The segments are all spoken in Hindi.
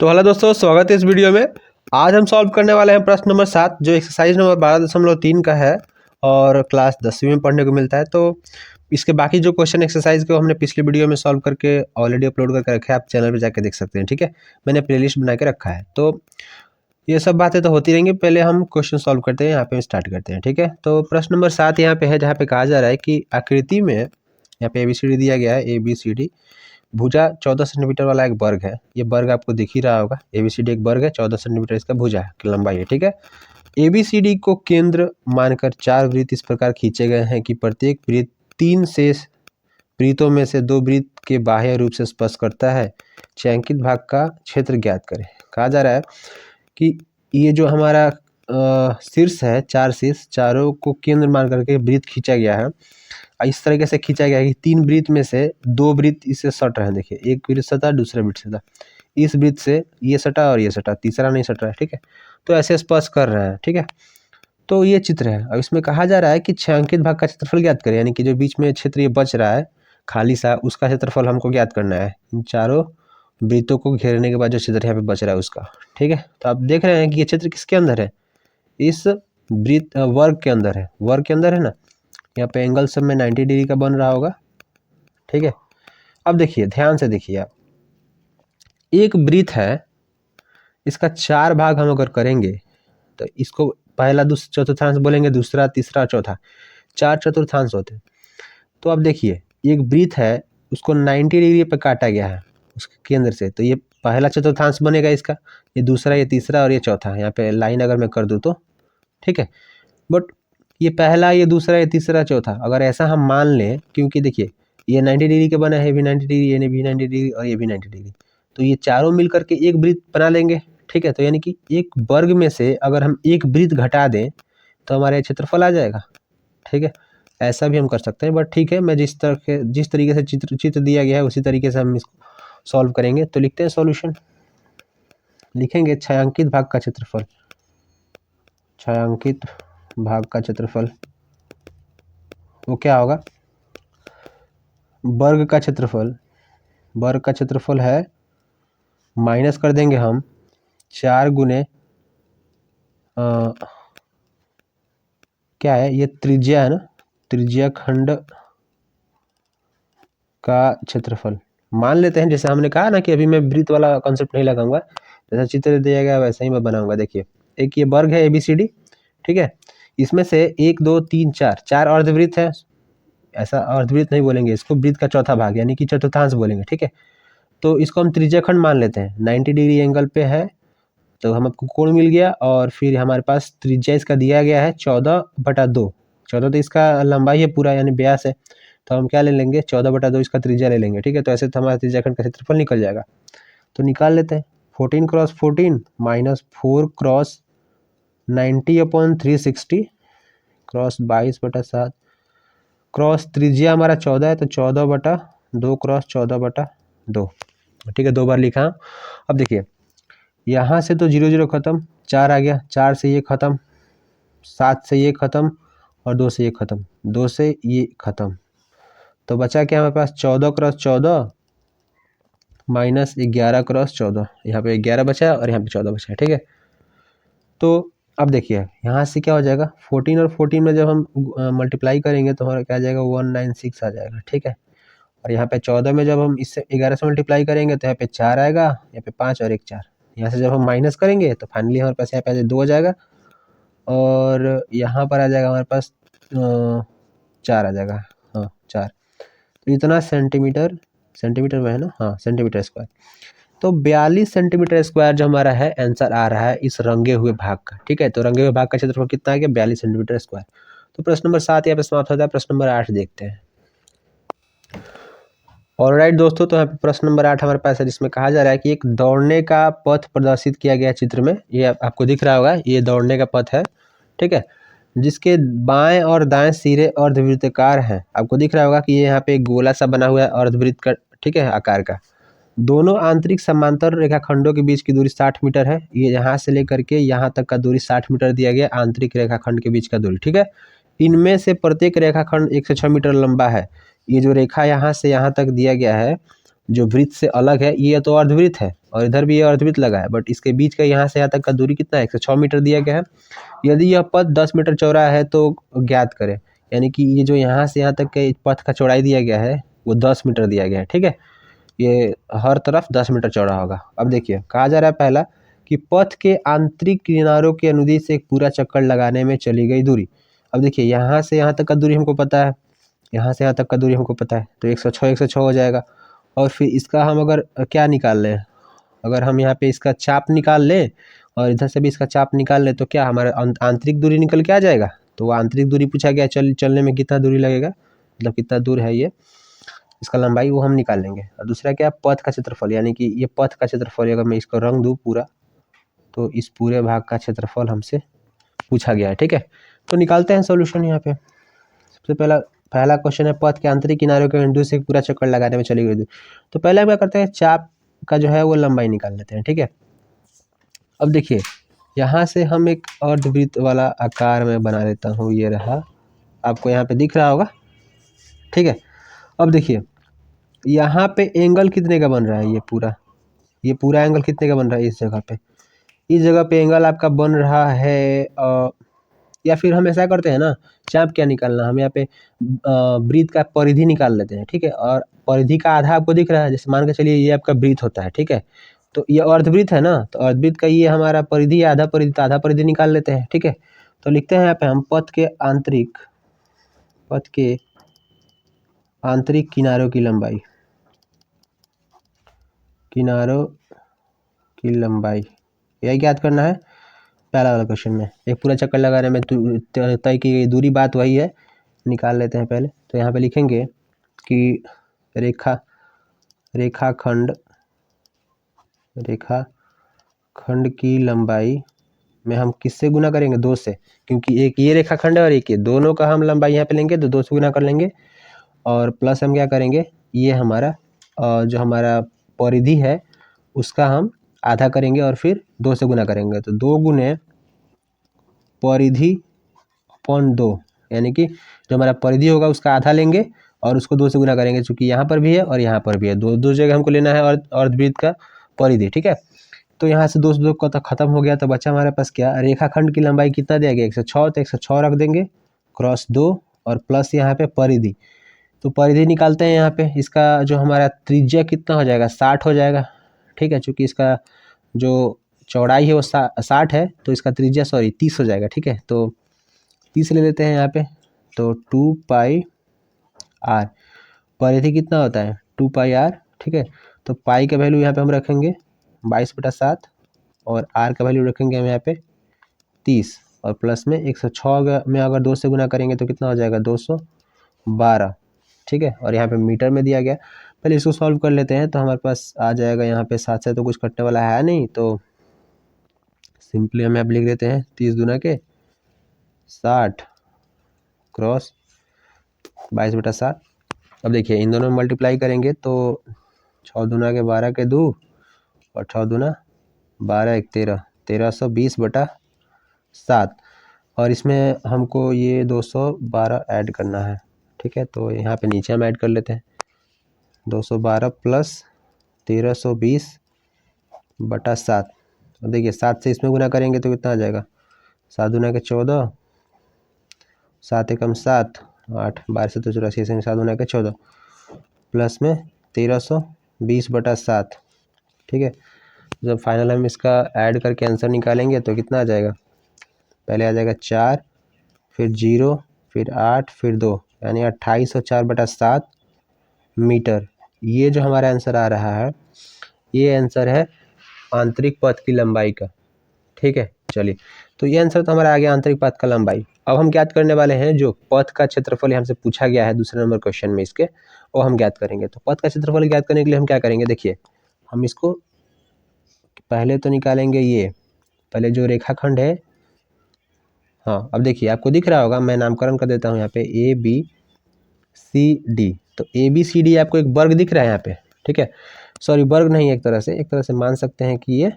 तो हेलो दोस्तों, स्वागत है इस वीडियो में। आज हम सॉल्व करने वाले हैं प्रश्न नंबर 7 जो एक्सरसाइज नंबर 12.3 का है और क्लास 10वीं में पढ़ने को मिलता है। तो इसके बाकी जो क्वेश्चन एक्सरसाइज को हमने पिछली वीडियो में सॉल्व करके ऑलरेडी अपलोड करके रखा है, आप चैनल पर जाकर देख सकते हैं। ठीक है, मैंने प्लेलिस्ट बना के रखा है। तो ये सब बातें तो होती रहेंगी, पहले हम क्वेश्चन सॉल्व करते हैं। यहाँ पे स्टार्ट करते हैं। ठीक है, तो प्रश्न नंबर 7 यहाँ पे है, जहाँ पे कहा जा रहा है कि आकृति में यहाँ पे ABCD दिया गया है। ABCD भुजा 14 सेंटीमीटर वाला एक वर्ग है। ये वर्ग आपको दिख ही रहा होगा। ABCD एक वर्ग है, 14 सेंटीमीटर इसका भुजा की लंबाई है। ठीक है, ABCD को केंद्र मानकर 4 वृत्त इस प्रकार खींचे गए हैं कि प्रत्येक वृत्त 3 शेष वृत्तों में से 2 वृत्त के बाह्य रूप से स्पर्श करता है। छायांकित भाग का क्षेत्र ज्ञात करें। कहा जा रहा है कि ये जो हमारा शीर्ष है, 4 शीर्ष, चारों को केंद्र मान करके वृत्त खींचा गया है। इस तरीके से खींचा गया है कि 3 वृत्त में से 2 वृत्त इससे सट रहे हैं। देखिए, एक वृत्त सटा, दूसरा वृत्त सटा। इस वृत्त से ये सटा और ये सटा, तीसरा नहीं सट रहा है। ठीक है, तो ऐसे स्पर्श कर रहे हैं। ठीक है, तो ये चित्र है। अब इसमें कहा जा रहा है कि छायांकित भाग का क्षेत्रफल ज्ञात करें, यानी कि जो बीच में क्षेत्र ये बच रहा है खाली सा, उसका क्षेत्रफल हमको ज्ञात करना है। इन चारों वृत्तों को घेरने के बाद जो क्षेत्र यहाँ पे बच रहा है उसका। ठीक है, तो आप देख रहे हैं कि ये क्षेत्र किसके अंदर है? इस वृत्त वर्ग के अंदर है। वर्ग के अंदर है ना। यहाँ पे एंगल सब में 90 डिग्री का बन रहा होगा। ठीक है, अब देखिए, ध्यान से देखिए आप, एक वृत्त है, इसका 4 भाग हम अगर करेंगे तो इसको पहला चतुर्थांश बोलेंगे, दूसरा, तीसरा, चौथा, 4 चतुर्थांश होते हैं। तो अब देखिए, एक वृत्त है, उसको 90 डिग्री पे काटा गया है उसके केंद्र से, तो ये पहला चतुर्थांश बनेगा इसका, ये दूसरा, ये तीसरा और ये चौथा। यहाँ पे लाइन अगर मैं कर दूँ तो ठीक है, बट ये पहला, ये दूसरा, ये तीसरा, चौथा अगर ऐसा हम मान लें, क्योंकि देखिए ये 90 डिग्री के बना है, ये भी 90 डिग्री, ये भी 90 डिग्री और ये भी 90 डिग्री, तो ये चारों मिल करके एक वृत्त बना लेंगे। ठीक है, तो यानी कि एक वर्ग में से अगर हम एक वृत्त घटा दें तो हमारे क्षेत्रफल आ जाएगा। ठीक है, ऐसा भी हम कर सकते हैं, बट ठीक है, मैं जिस तरीके से चित्र दिया गया है उसी तरीके से हम इसको सॉल्व करेंगे। तो लिखते हैं सॉल्यूशन, लिखेंगे छायांकित भाग का क्षेत्रफल। छायांकित भाग का क्षेत्रफल वो क्या होगा? वर्ग का क्षेत्रफल। वर्ग का क्षेत्रफल है, माइनस कर देंगे हम 4 गुने क्या है ये, त्रिज्या है ना, त्रिज्या खंड का क्षेत्रफल मान लेते हैं। जैसे हमने कहा ना कि अभी मैं वृत्त वाला कॉन्सेप्ट नहीं लगाऊंगा, जैसा चित्र दिया गया वैसा ही मैं बनाऊंगा। देखिए, एक ये वर्ग है ABCD। ठीक है, इसमें से 1 2 3 4 अर्धवृत्त है। ऐसा अर्धवृत्त नहीं बोलेंगे इसको, वृत्त का चौथा भाग यानी कि चतुर्थांश बोलेंगे। ठीक है, तो इसको हम त्रिज्याखंड मान लेते हैं। 90 डिग्री एंगल पे है, तो हमको कोण मिल गया, और फिर हमारे पास त्रिज्या इसका दिया गया है 14/2। 14 तो इसका लंबाई है पूरा, यानी व्यास है, तो हम क्या ले लेंगे, 14/2 इसका त्रिज्या ले लेंगे। ठीक है, तो ऐसे तो हमारा त्रिज्याखंड का क्षेत्रफल निकल जाएगा। तो निकाल लेते हैं। 14 cross 14 minus 4 cross 90/360 cross 22/7 cross त्रिज्या हमारा 14 है, तो 14/2 क्रॉस 14/2। ठीक है, 2 बार लिखा। अब देखिए, यहाँ से तो 0 0 खत्म, 4 आ गया, 4 से ये खत्म, 7 से ये खत्म और 2 से ये खत्म, 2 से ये खत्म, तो बचा क्या हमारे पास? 14 क्रॉस 14 माइनस 11 क्रॉस 14। यहाँ पे 11 बचा और यहाँ पे 14 बचा है। ठीक है, तो अब देखिए यहाँ से क्या हो जाएगा, 14 और 14 में जब हम मल्टीप्लाई करेंगे तो हमारा क्या आ जाएगा, 196 आ जाएगा। ठीक है, और यहाँ पे 14 में जब हम इससे 11 से मल्टीप्लाई करेंगे तो यहाँ पे 4 आएगा, यहाँ पे 5 और 1 4। यहाँ से जब हम माइनस करेंगे तो फाइनली हमारे पास यहाँ पे 2 हो जाएगा, और यहाँ पर आ जाएगा हमारे पास 4 आ जाएगा। हाँ, 4। तो इतना सेंटीमीटर में है ना, हाँ, सेंटीमीटर स्क्वायर। तो 42 सेंटीमीटर स्क्वायर जो हमारा है आंसर आ रहा है इस रंगे हुए भाग का। ठीक है, तो रंगे हुए भाग का क्षेत्रफल कितना आ गया, 42 सेंटीमीटर स्क्वायर। तो प्रश्न नंबर 7 यहाँ पे समाप्त होता है। प्रश्न नंबर 8 देखते हैं। ऑलराइट दोस्तों, तो यहाँ पे प्रश्न नंबर 8 हमारे पास है, जिसमें कहा जा रहा है कि एक दौड़ने का पथ प्रदर्शित किया गया चित्र में। ये आपको दिख रहा होगा, ये दौड़ने का पथ है। ठीक है, जिसके बाएं और दाएं सिरे अर्धवृत्ताकार हैं। आपको दिख रहा होगा कि ये यहाँ पे एक गोला सा बना हुआ है अर्धवृत्त का, ठीक है, आकार का। दोनों आंतरिक समांतर रेखाखंडों के बीच की दूरी 60 मीटर है। ये यहाँ से लेकर के यहाँ तक का दूरी 60 मीटर दिया गया, आंतरिक रेखाखंड के बीच का दूरी। ठीक है, इनमें से प्रत्येक रेखाखंड 106 मीटर लंबा है। ये जो रेखा यहाँ से यहाँ तक दिया गया है जो वृत्त से अलग है, ये तो अर्धवृत्त है और इधर भी ये अर्धवृत्त लगा है, बट इसके बीच का यहाँ से यहाँ तक का दूरी कितना है, 106 मीटर दिया गया है। यदि यह पथ 10 मीटर चौड़ा है तो ज्ञात करें, यानी कि ये जो यहाँ से यहाँ तक के पथ का चौड़ाई दिया गया है वो 10 मीटर दिया गया है। ठीक है, ये हर तरफ 10 मीटर चौड़ा होगा। अब देखिए कहा जा रहा है पहला कि पथ के आंतरिक किनारों के अनुदिश से एक पूरा चक्कर लगाने में चली गई दूरी। अब देखिए यहाँ से यहाँ तक का दूरी हमको पता है, यहाँ से यहाँ तक का दूरी हमको पता है, तो 106 हो जाएगा। और फिर इसका हम अगर क्या निकाल लें, अगर हम यहाँ पे इसका चाप निकाल लें और इधर से भी इसका चाप निकाल लें तो क्या हमारा आंतरिक दूरी निकल के आ जाएगा। तो वो आंतरिक दूरी पूछा गया, चलने में कितना दूरी लगेगा, मतलब कितना दूर है ये, इसका लंबाई वो हम निकाल लेंगे। और दूसरा क्या, पथ का क्षेत्रफल, यानी कि ये पथ का क्षेत्रफल अगर मैं इसको रंग दूँ पूरा, तो इस पूरे भाग का क्षेत्रफल हमसे पूछा गया है। ठीक है, तो निकालते हैं सॉल्यूशन। यहाँ पे सबसे पहला क्वेश्चन है पथ के आंतरिक किनारों के बिंदु से पूरा चक्कर लगाने में चली गई दूरी। तो पहले हम क्या करते हैं, चाप का जो है वो लंबाई निकाल लेते हैं। ठीक है, अब देखिए यहाँ से हम एक अर्धवृत्त वाला आकार में बना देता हूँ, ये रहा, आपको यहाँ पे दिख रहा होगा। ठीक है, अब देखिए यहाँ पे एंगल कितने का बन रहा है, ये पूरा एंगल कितने का बन रहा है इस जगह पे एंगल आपका बन रहा है या फिर हम ऐसा करते हैं ना, चाप क्या निकालना, हम यहाँ पे वृत्त का परिधि निकाल लेते हैं। ठीक है, और परिधि का आधा आपको दिख रहा है, जैसे मान के चलिए ये आपका वृत्त होता है। ठीक है, तो ये अर्धवृत्त है ना, तो अर्धवृत्त का ये हमारा परिधि आधा परिधि, तो आधा परिधि निकाल लेते हैं। ठीक है, तो लिखते हैं यहाँ पे हम पथ के आंतरिक किनारों की लंबाई, यही याद करना है पहला वाला क्वेश्चन में। एक पूरा चक्कर लगाने में तय की गई दूरी, बात वही है, निकाल लेते हैं पहले। तो यहाँ पे लिखेंगे कि रेखाखंड की लंबाई में हम किससे गुना करेंगे, 2 से, क्योंकि एक ये रेखाखंड है और एक ये, दोनों का हम लंबाई यहाँ पे लेंगे तो 2 से गुना कर लेंगे। और प्लस हम क्या करेंगे, ये हमारा जो हमारा परिधि है उसका हम आधा करेंगे और फिर 2 से गुना करेंगे, तो 2 गुने परिधि अपॉन 2, यानी कि जो हमारा परिधि होगा उसका आधा लेंगे और उसको 2 से गुना करेंगे, क्योंकि यहाँ पर भी है और यहाँ पर भी है, दो जगह हमको लेना है और अर्धवृत्त का परिधि। ठीक है, तो यहाँ से 2 से 2 का तो खत्म हो गया, तो बच्चा हमारे पास क्या, रेखाखंड की लंबाई कितना दिया गया, 106, तो 106 रख देंगे क्रॉस 2 और प्लस यहाँ पे परिधि। तो परिधि निकालते हैं यहाँ पे, इसका जो हमारा त्रिज्या कितना हो जाएगा, 60 हो जाएगा। ठीक है, चूँकि इसका जो चौड़ाई है वो 60 है, तो इसका त्रिज्या 30 हो जाएगा। ठीक है, तो 30 ले लेते हैं यहाँ पे, तो 2 पाई आर, परिधि कितना होता है 2 पाई आर। ठीक है, तो पाई का वैल्यू यहाँ पे हम रखेंगे 22/7 और आर का वैल्यू रखेंगे हम यहाँ पे 30, और प्लस में 106 में अगर 2 से गुना करेंगे तो कितना हो जाएगा, 212। ठीक है, और यहाँ पे मीटर में दिया गया। पहले इसको सॉल्व कर लेते हैं, तो हमारे पास आ जाएगा यहाँ पे 7 से तो कुछ कटने वाला है नहीं, तो सिंपली हम यहाँ पे लिख देते हैं 30 दूना के 60 क्रॉस 22/7। अब देखिए इन दोनों में मल्टीप्लाई करेंगे तो 6 दूना के 12 के 2 और 6 दूना 12 1 13, 1320/7, और इसमें हमको ये 212 ऐड करना है। ठीक है, तो यहाँ पे नीचे हम ऐड कर लेते हैं 212 प्लस 1320/7। अब देखिए 7 से इसमें गुना करेंगे तो कितना आ जाएगा, 7 दूना के 14, 7 एकम 7, 8, 12 से तो 84, 7 दूना के 14 प्लस में 1320/7। ठीक है, जब फाइनल हम इसका ऐड करके आंसर निकालेंगे तो कितना आ जाएगा, पहले आ जाएगा 4, फिर 0, फिर 8, फिर 2, यानी 2804/7 मीटर। ये जो हमारा आंसर आ रहा है, ये आंसर है आंतरिक पथ की लंबाई का। ठीक है, चलिए, तो ये आंसर तो हमारा आ गया आंतरिक पथ का लंबाई। अब हम ज्ञात करने वाले हैं जो पथ का क्षेत्रफल हमसे पूछा गया है दूसरे नंबर क्वेश्चन में, इसके वो हम ज्ञात करेंगे। तो पथ का क्षेत्रफल ज्ञात करने के लिए हम क्या करेंगे, देखिए हम इसको पहले तो निकालेंगे, ये पहले जो रेखाखंड है, हाँ अब देखिए आपको दिख रहा होगा, मैं नामकरण कर देता हूँ यहाँ पे ABCD। तो ABCD आपको एक वर्ग दिख रहा है यहाँ पे। ठीक है, सॉरी वर्ग नहीं, एक तरह से मान सकते हैं कि ये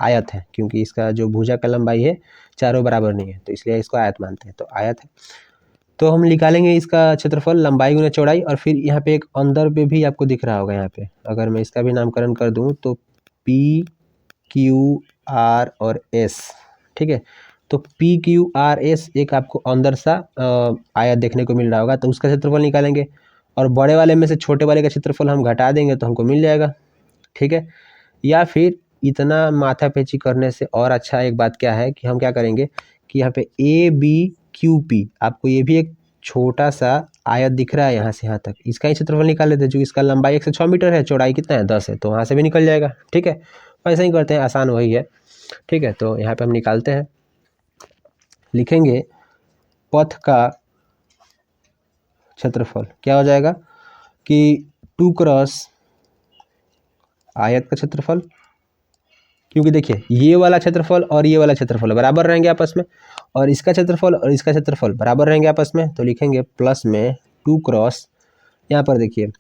आयत है, क्योंकि इसका जो भुजा का लंबाई है चारों बराबर नहीं है, तो इसलिए इसको आयत मानते हैं, तो आयत है। तो हम निकालेंगे इसका क्षेत्रफल लंबाई गुना चौड़ाई, और फिर यहाँ पे एक अंदर पे भी आपको दिख रहा होगा यहाँ पे, अगर मैं इसका भी नामकरण कर दूँ तो पी क्यू आर और एस, ठीक है। तो पी क्यू आर एस एक आपको अंदर सा आयत देखने को मिल रहा होगा, तो उसका क्षेत्रफल निकालेंगे, और बड़े वाले में से छोटे वाले का क्षेत्रफल हम घटा देंगे तो हमको मिल जाएगा, ठीक है। या फिर इतना माथापेची करने से और अच्छा एक बात क्या है कि हम क्या करेंगे कि यहाँ पे ए बी क्यू पी, आपको ये भी एक छोटा सा आयत दिख रहा है यहाँ से यहाँ तक, इसका ही क्षेत्रफल निकाल लेते हैं, जो इसका लंबाई 106 मीटर है, चौड़ाई कितना है 10 है, तो वहाँ से भी निकल जाएगा, ठीक है। ऐसा ही करते हैं, आसान वही है, ठीक है। तो यहाँ पे हम निकालते हैं, लिखेंगे पथ का क्षेत्रफल क्या हो जाएगा कि 2 क्रॉस आयत का क्षेत्रफल, क्योंकि देखिए ये वाला क्षेत्रफल और ये वाला क्षेत्रफल बराबर रहेंगे आपस में, और इसका क्षेत्रफल और इसका क्षेत्रफल बराबर रहेंगे आपस में, तो लिखेंगे प्लस में 2 क्रॉस, यहाँ पर देखिए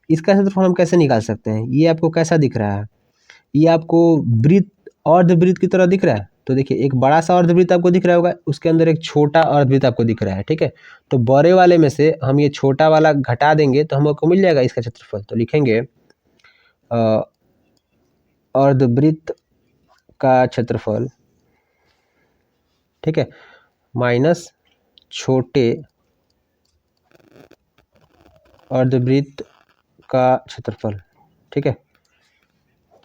इसका क्षेत्रफल हम कैसे निकाल सकते हैं, ये आपको कैसा दिख रहा है, ये आपको वृत्त अर्धवृत्त की तरह दिख रहा है, तो देखिए एक बड़ा सा अर्धवृत्त आपको दिख रहा होगा, उसके अंदर एक छोटा अर्धवृत्त आपको दिख रहा है, ठीक है। तो बड़े वाले में से हम ये छोटा वाला घटा देंगे तो हमको मिल जाएगा इसका क्षेत्रफल, तो लिखेंगे अर्धवृत्त का क्षेत्रफल, ठीक है, माइनस छोटे अर्धवृत्त का क्षेत्रफल, ठीक है।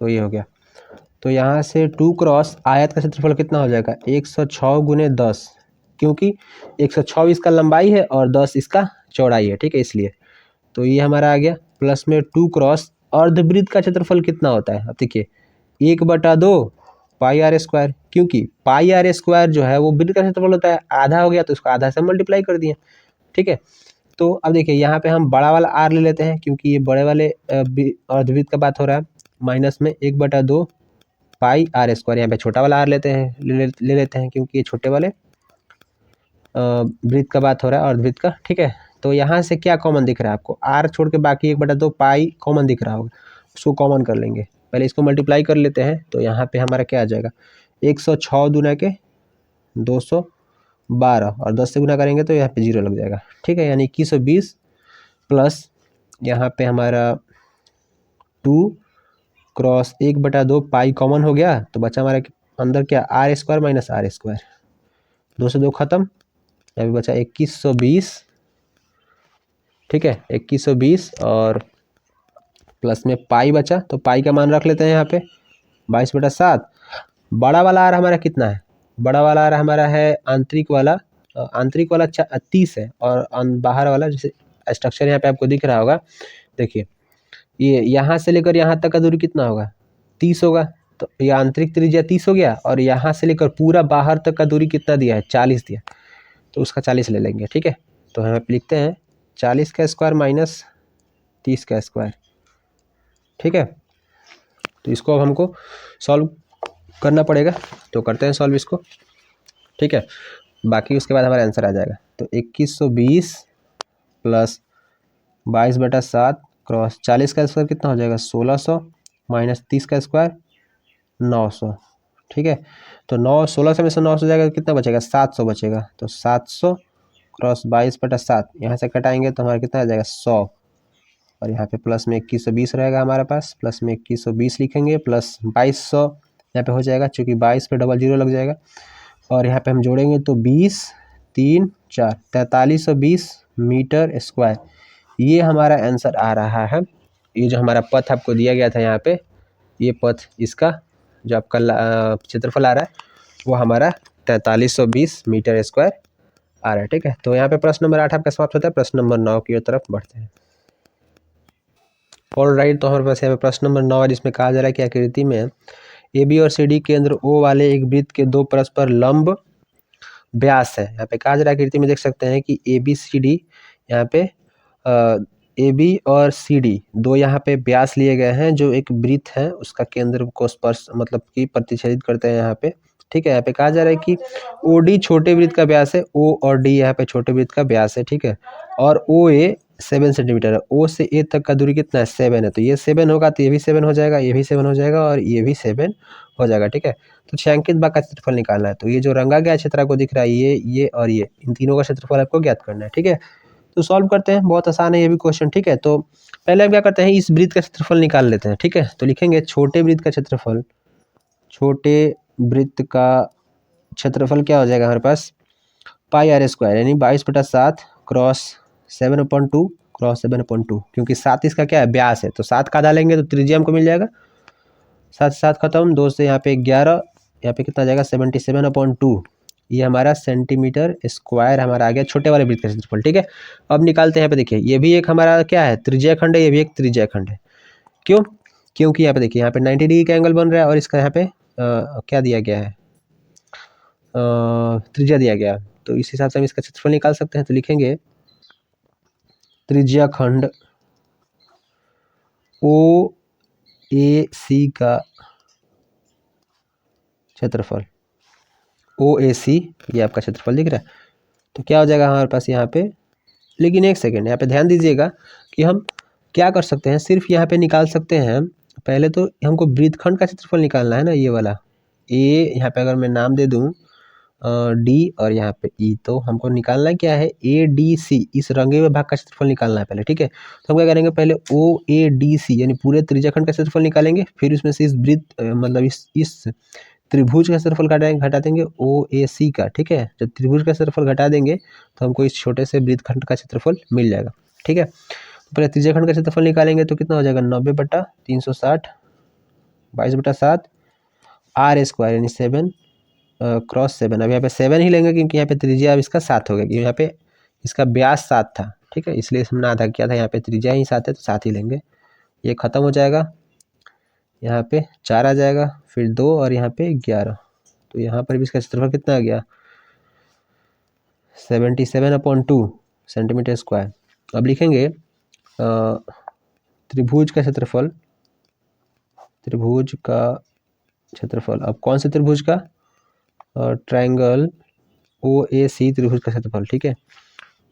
तो ये हो गया, तो यहाँ से 2 क्रॉस आयत का क्षेत्रफल कितना हो जाएगा 106 गुने 10, क्योंकि 106 इसका लंबाई है और 10 इसका चौड़ाई है, ठीक है, इसलिए तो ये हमारा आ गया, प्लस में 2 क्रॉस अर्धवृत्त का क्षेत्रफल कितना होता है, अब देखिए 1/2 पाई आर स्क्वायर, क्योंकि पाई आर स्क्वायर जो है वो वृत्त का क्षेत्रफल होता है, आधा हो गया तो इसको आधा से मल्टीप्लाई कर दिए, ठीक है। तो अब देखिए यहाँ पे हम बड़ा वाला आर ले लेते हैं, क्योंकि ये बड़े वाले अर्धवृत्त का बात हो रहा है, माइनस में 1/2 पाई आर स्क्वायर, यहाँ पे छोटा वाला आर लेते हैं, ले लेते हैं, क्योंकि ये छोटे वाले वृत्त का बात हो रहा है अर्धवृत्त का, ठीक है। तो यहाँ से क्या कॉमन दिख रहा है आपको, आर छोड़ के बाकी 1/2 पाई कॉमन दिख रहा होगा, उसको कॉमन कर लेंगे, पहले इसको मल्टीप्लाई कर लेते हैं, तो यहाँ पे हमारा क्या आ जाएगा 106 दूना के 212, और 10 से गुना करेंगे तो यहाँ पे 0 लग जाएगा, ठीक है, यानी 2120 प्लस यहाँ पे हमारा 2 क्रॉस 1/2 पाई कॉमन हो गया, तो बचा हमारा अंदर क्या R square minus R square, 2 से 2 खत्म, अभी बचा 2120, ठीक है, 2120 और प्लस में पाई बचा, तो पाई का मान रख लेते हैं यहाँ पे 22/7। बड़ा वाला आर हमारा कितना है, बड़ा वाला आर हमारा है आंतरिक वाला 30 है, और बाहर वाला जैसे स्ट्रक्चर यहाँ पे आपको दिख रहा होगा, देखिए ये यहाँ से लेकर यहाँ तक का दूरी कितना होगा 30 होगा, तो ये आंतरिक त्रिज्या 30 हो गया, और यहाँ से लेकर पूरा बाहर तक का दूरी कितना दिया है 40 दिया, तो उसका 40 ले लेंगे, ठीक है। तो हम लिखते हैं 40 का स्क्वायर माइनस 30 का स्क्वायर, ठीक है। तो इसको अब हमको सॉल्व करना पड़ेगा, तो करते हैं सॉल्व इसको, ठीक है, बाकी उसके बाद हमारा आंसर आ जाएगा। तो 2120 प्लस 22/7 क्रॉस 40 का स्क्वायर कितना हो जाएगा 1600 माइनस 30 का स्क्वायर 900, ठीक है। तो 1600 में से 900 जाएगा तो कितना बचेगा 700 बचेगा, तो 700 क्रॉस 22/7 यहाँ से कटाएंगे तो हमारा कितना आ जाएगा 100, और यहाँ पे प्लस में 2120 रहेगा हमारे पास, प्लस में 2120 लिखेंगे, प्लस 2200 यहाँ पे हो जाएगा, चूँकि 22 पे डबल 0 लग जाएगा, और यहाँ पे हम जोड़ेंगे तो 20 3 4 4320 मीटर स्क्वायर, ये हमारा आंसर आ रहा है। ये जो हमारा पथ आपको दिया गया था यहाँ पे, ये पथ इसका जो आपका क्षेत्रफल आ रहा है वो हमारा 4320 मीटर स्क्वायर आ रहा है, ठीक है। तो यहाँ पे प्रश्न नंबर 8 आपका समाप्त होता है, प्रश्न नंबर 9 की तरफ बढ़ते हैं। ऑल राइट, तो हमारे पास यहाँ पे प्रश्न नंबर 9 है, जिसमें कहा जा रहा है कि आकृति में ए बी और सी डी केंद्र ओ वाले एक वृत्त के दो परस्पर लंब व्यास है। यहाँ पे कहा जा रहा है आकृति में देख सकते हैं कि ए बी सी डी, यहाँ पे ए बी और सी डी दो यहाँ पे व्यास लिए गए हैं, जो एक वृत्त है उसका केंद्र को स्पर्श मतलब कि प्रतिच्छेदित करते हैं यहाँ पे, ठीक है। यहाँ पे कहा जा रहा है कि ओ डी छोटे वृत्त का व्यास है, ओ और डी यहाँ पे छोटे वृत्त का व्यास है, ठीक है, और ओ ए 7 सेंटीमीटर है। ओ से ए तक का दूरी कितना है 7 है, तो ये 7 होगा तो ये भी 7 हो जाएगा, ये भी 7 हो जाएगा और ये भी 7 हो जाएगा। ठीक है, तो छायांकित भाग का क्षेत्रफल निकालना है। तो ये जो रंगा गया क्षेत्र आपको दिख रहा है ये और ये, इन तीनों का क्षेत्रफल आपको ज्ञात करना है। ठीक है, तो सॉल्व करते हैं, बहुत आसान है ये भी क्वेश्चन। ठीक है, तो पहले हम क्या करते हैं, इस वृत्त का क्षेत्रफल निकाल लेते हैं। ठीक है, तो लिखेंगे छोटे वृत्त का क्षेत्रफल, छोटे वृत्त का क्षेत्रफल क्या हो जाएगा हमारे पास पाई आर स्क्वायर, यानी 22/7 क्रॉस 7/2 क्रॉस 7/2, क्योंकि 7 इसका क्या है व्यास है, तो 7 का आधा लेंगे तो त्रिज्या हमको मिल जाएगा। 7 से 7 खत्म, 2 से यहाँ पे 11, यहाँ पे कितना आ जाएगा 77/2, ये हमारा सेंटीमीटर स्क्वायर हमारा आ गया छोटे वाले वृत्त का क्षेत्रफल। ठीक है, अब निकालते हैं। यहाँ पे देखिए ये भी एक हमारा क्या है त्रिज्या खंड है, ये भी एक त्रिज्या खंड है। क्यों? क्योंकि यहाँ पे देखिए यहाँ पे 90 डिग्री का एंगल बन रहा है और इसका यहाँ पे क्या दिया गया है त्रिज्या दिया गया, तो इस हिसाब से हम इसका क्षेत्रफल निकाल सकते हैं। तो लिखेंगे त्रिज्या खंड ओ ए सी का क्षेत्रफल, ओ ए सी ये आपका क्षेत्रफल दिख रहा है, तो क्या हो जाएगा हमारे पास यहाँ पे। लेकिन एक सेकेंड, यहाँ पे ध्यान दीजिएगा कि हम क्या कर सकते हैं, सिर्फ यहाँ पे निकाल सकते हैं। पहले तो हमको वृत्तखंड का क्षेत्रफल निकालना है ना, ये वाला ए, यहाँ पे अगर मैं नाम दे दूँ डी और यहाँ पे ई, तो हमको निकालना क्या है ए डी सी, इस रंगे हुए भाग का क्षेत्रफल निकालना है पहले। ठीक है, तो हम क्या करेंगे पहले ओ ए डी सी यानी पूरे त्रिज्याखंड का क्षेत्रफल निकालेंगे, फिर उसमें से इस वृत्त मतलब इस त्रिभुज का क्षेत्रफल घटा देंगे ओ ए सी का। ठीक है, जब त्रिभुज का क्षेत्रफल घटा देंगे तो हमको इस छोटे से वृत्तखंड का क्षेत्रफल मिल जाएगा। ठीक है, तो पहले त्रिज्याखंड का क्षेत्रफल निकालेंगे तो कितना हो जाएगा 90/360 22/7 आर स्क्वायर यानी 7 क्रॉस 7। अब यहाँ पे 7 ही लेंगे क्योंकि यहाँ पे त्रिज्या अब इसका 7 हो गया, क्योंकि यहाँ पे इसका व्यास 7 था। ठीक है, इसलिए हमने आधा किया था, यहाँ पे त्रिज्या ही 7 है तो 7 ही लेंगे। ये खत्म हो जाएगा, यहाँ पे 4 आ जाएगा, फिर 2 और यहाँ पे 11, तो यहाँ पर भी इसका क्षेत्रफल कितना आ गया 77/2 सेंटीमीटर स्क्वायर। अब लिखेंगे त्रिभुज का क्षेत्रफल, त्रिभुज का क्षेत्रफल, अब कौन से त्रिभुज का ट्रायंगल ओ ए सी त्रिभुज का क्षेत्रफल। ठीक है,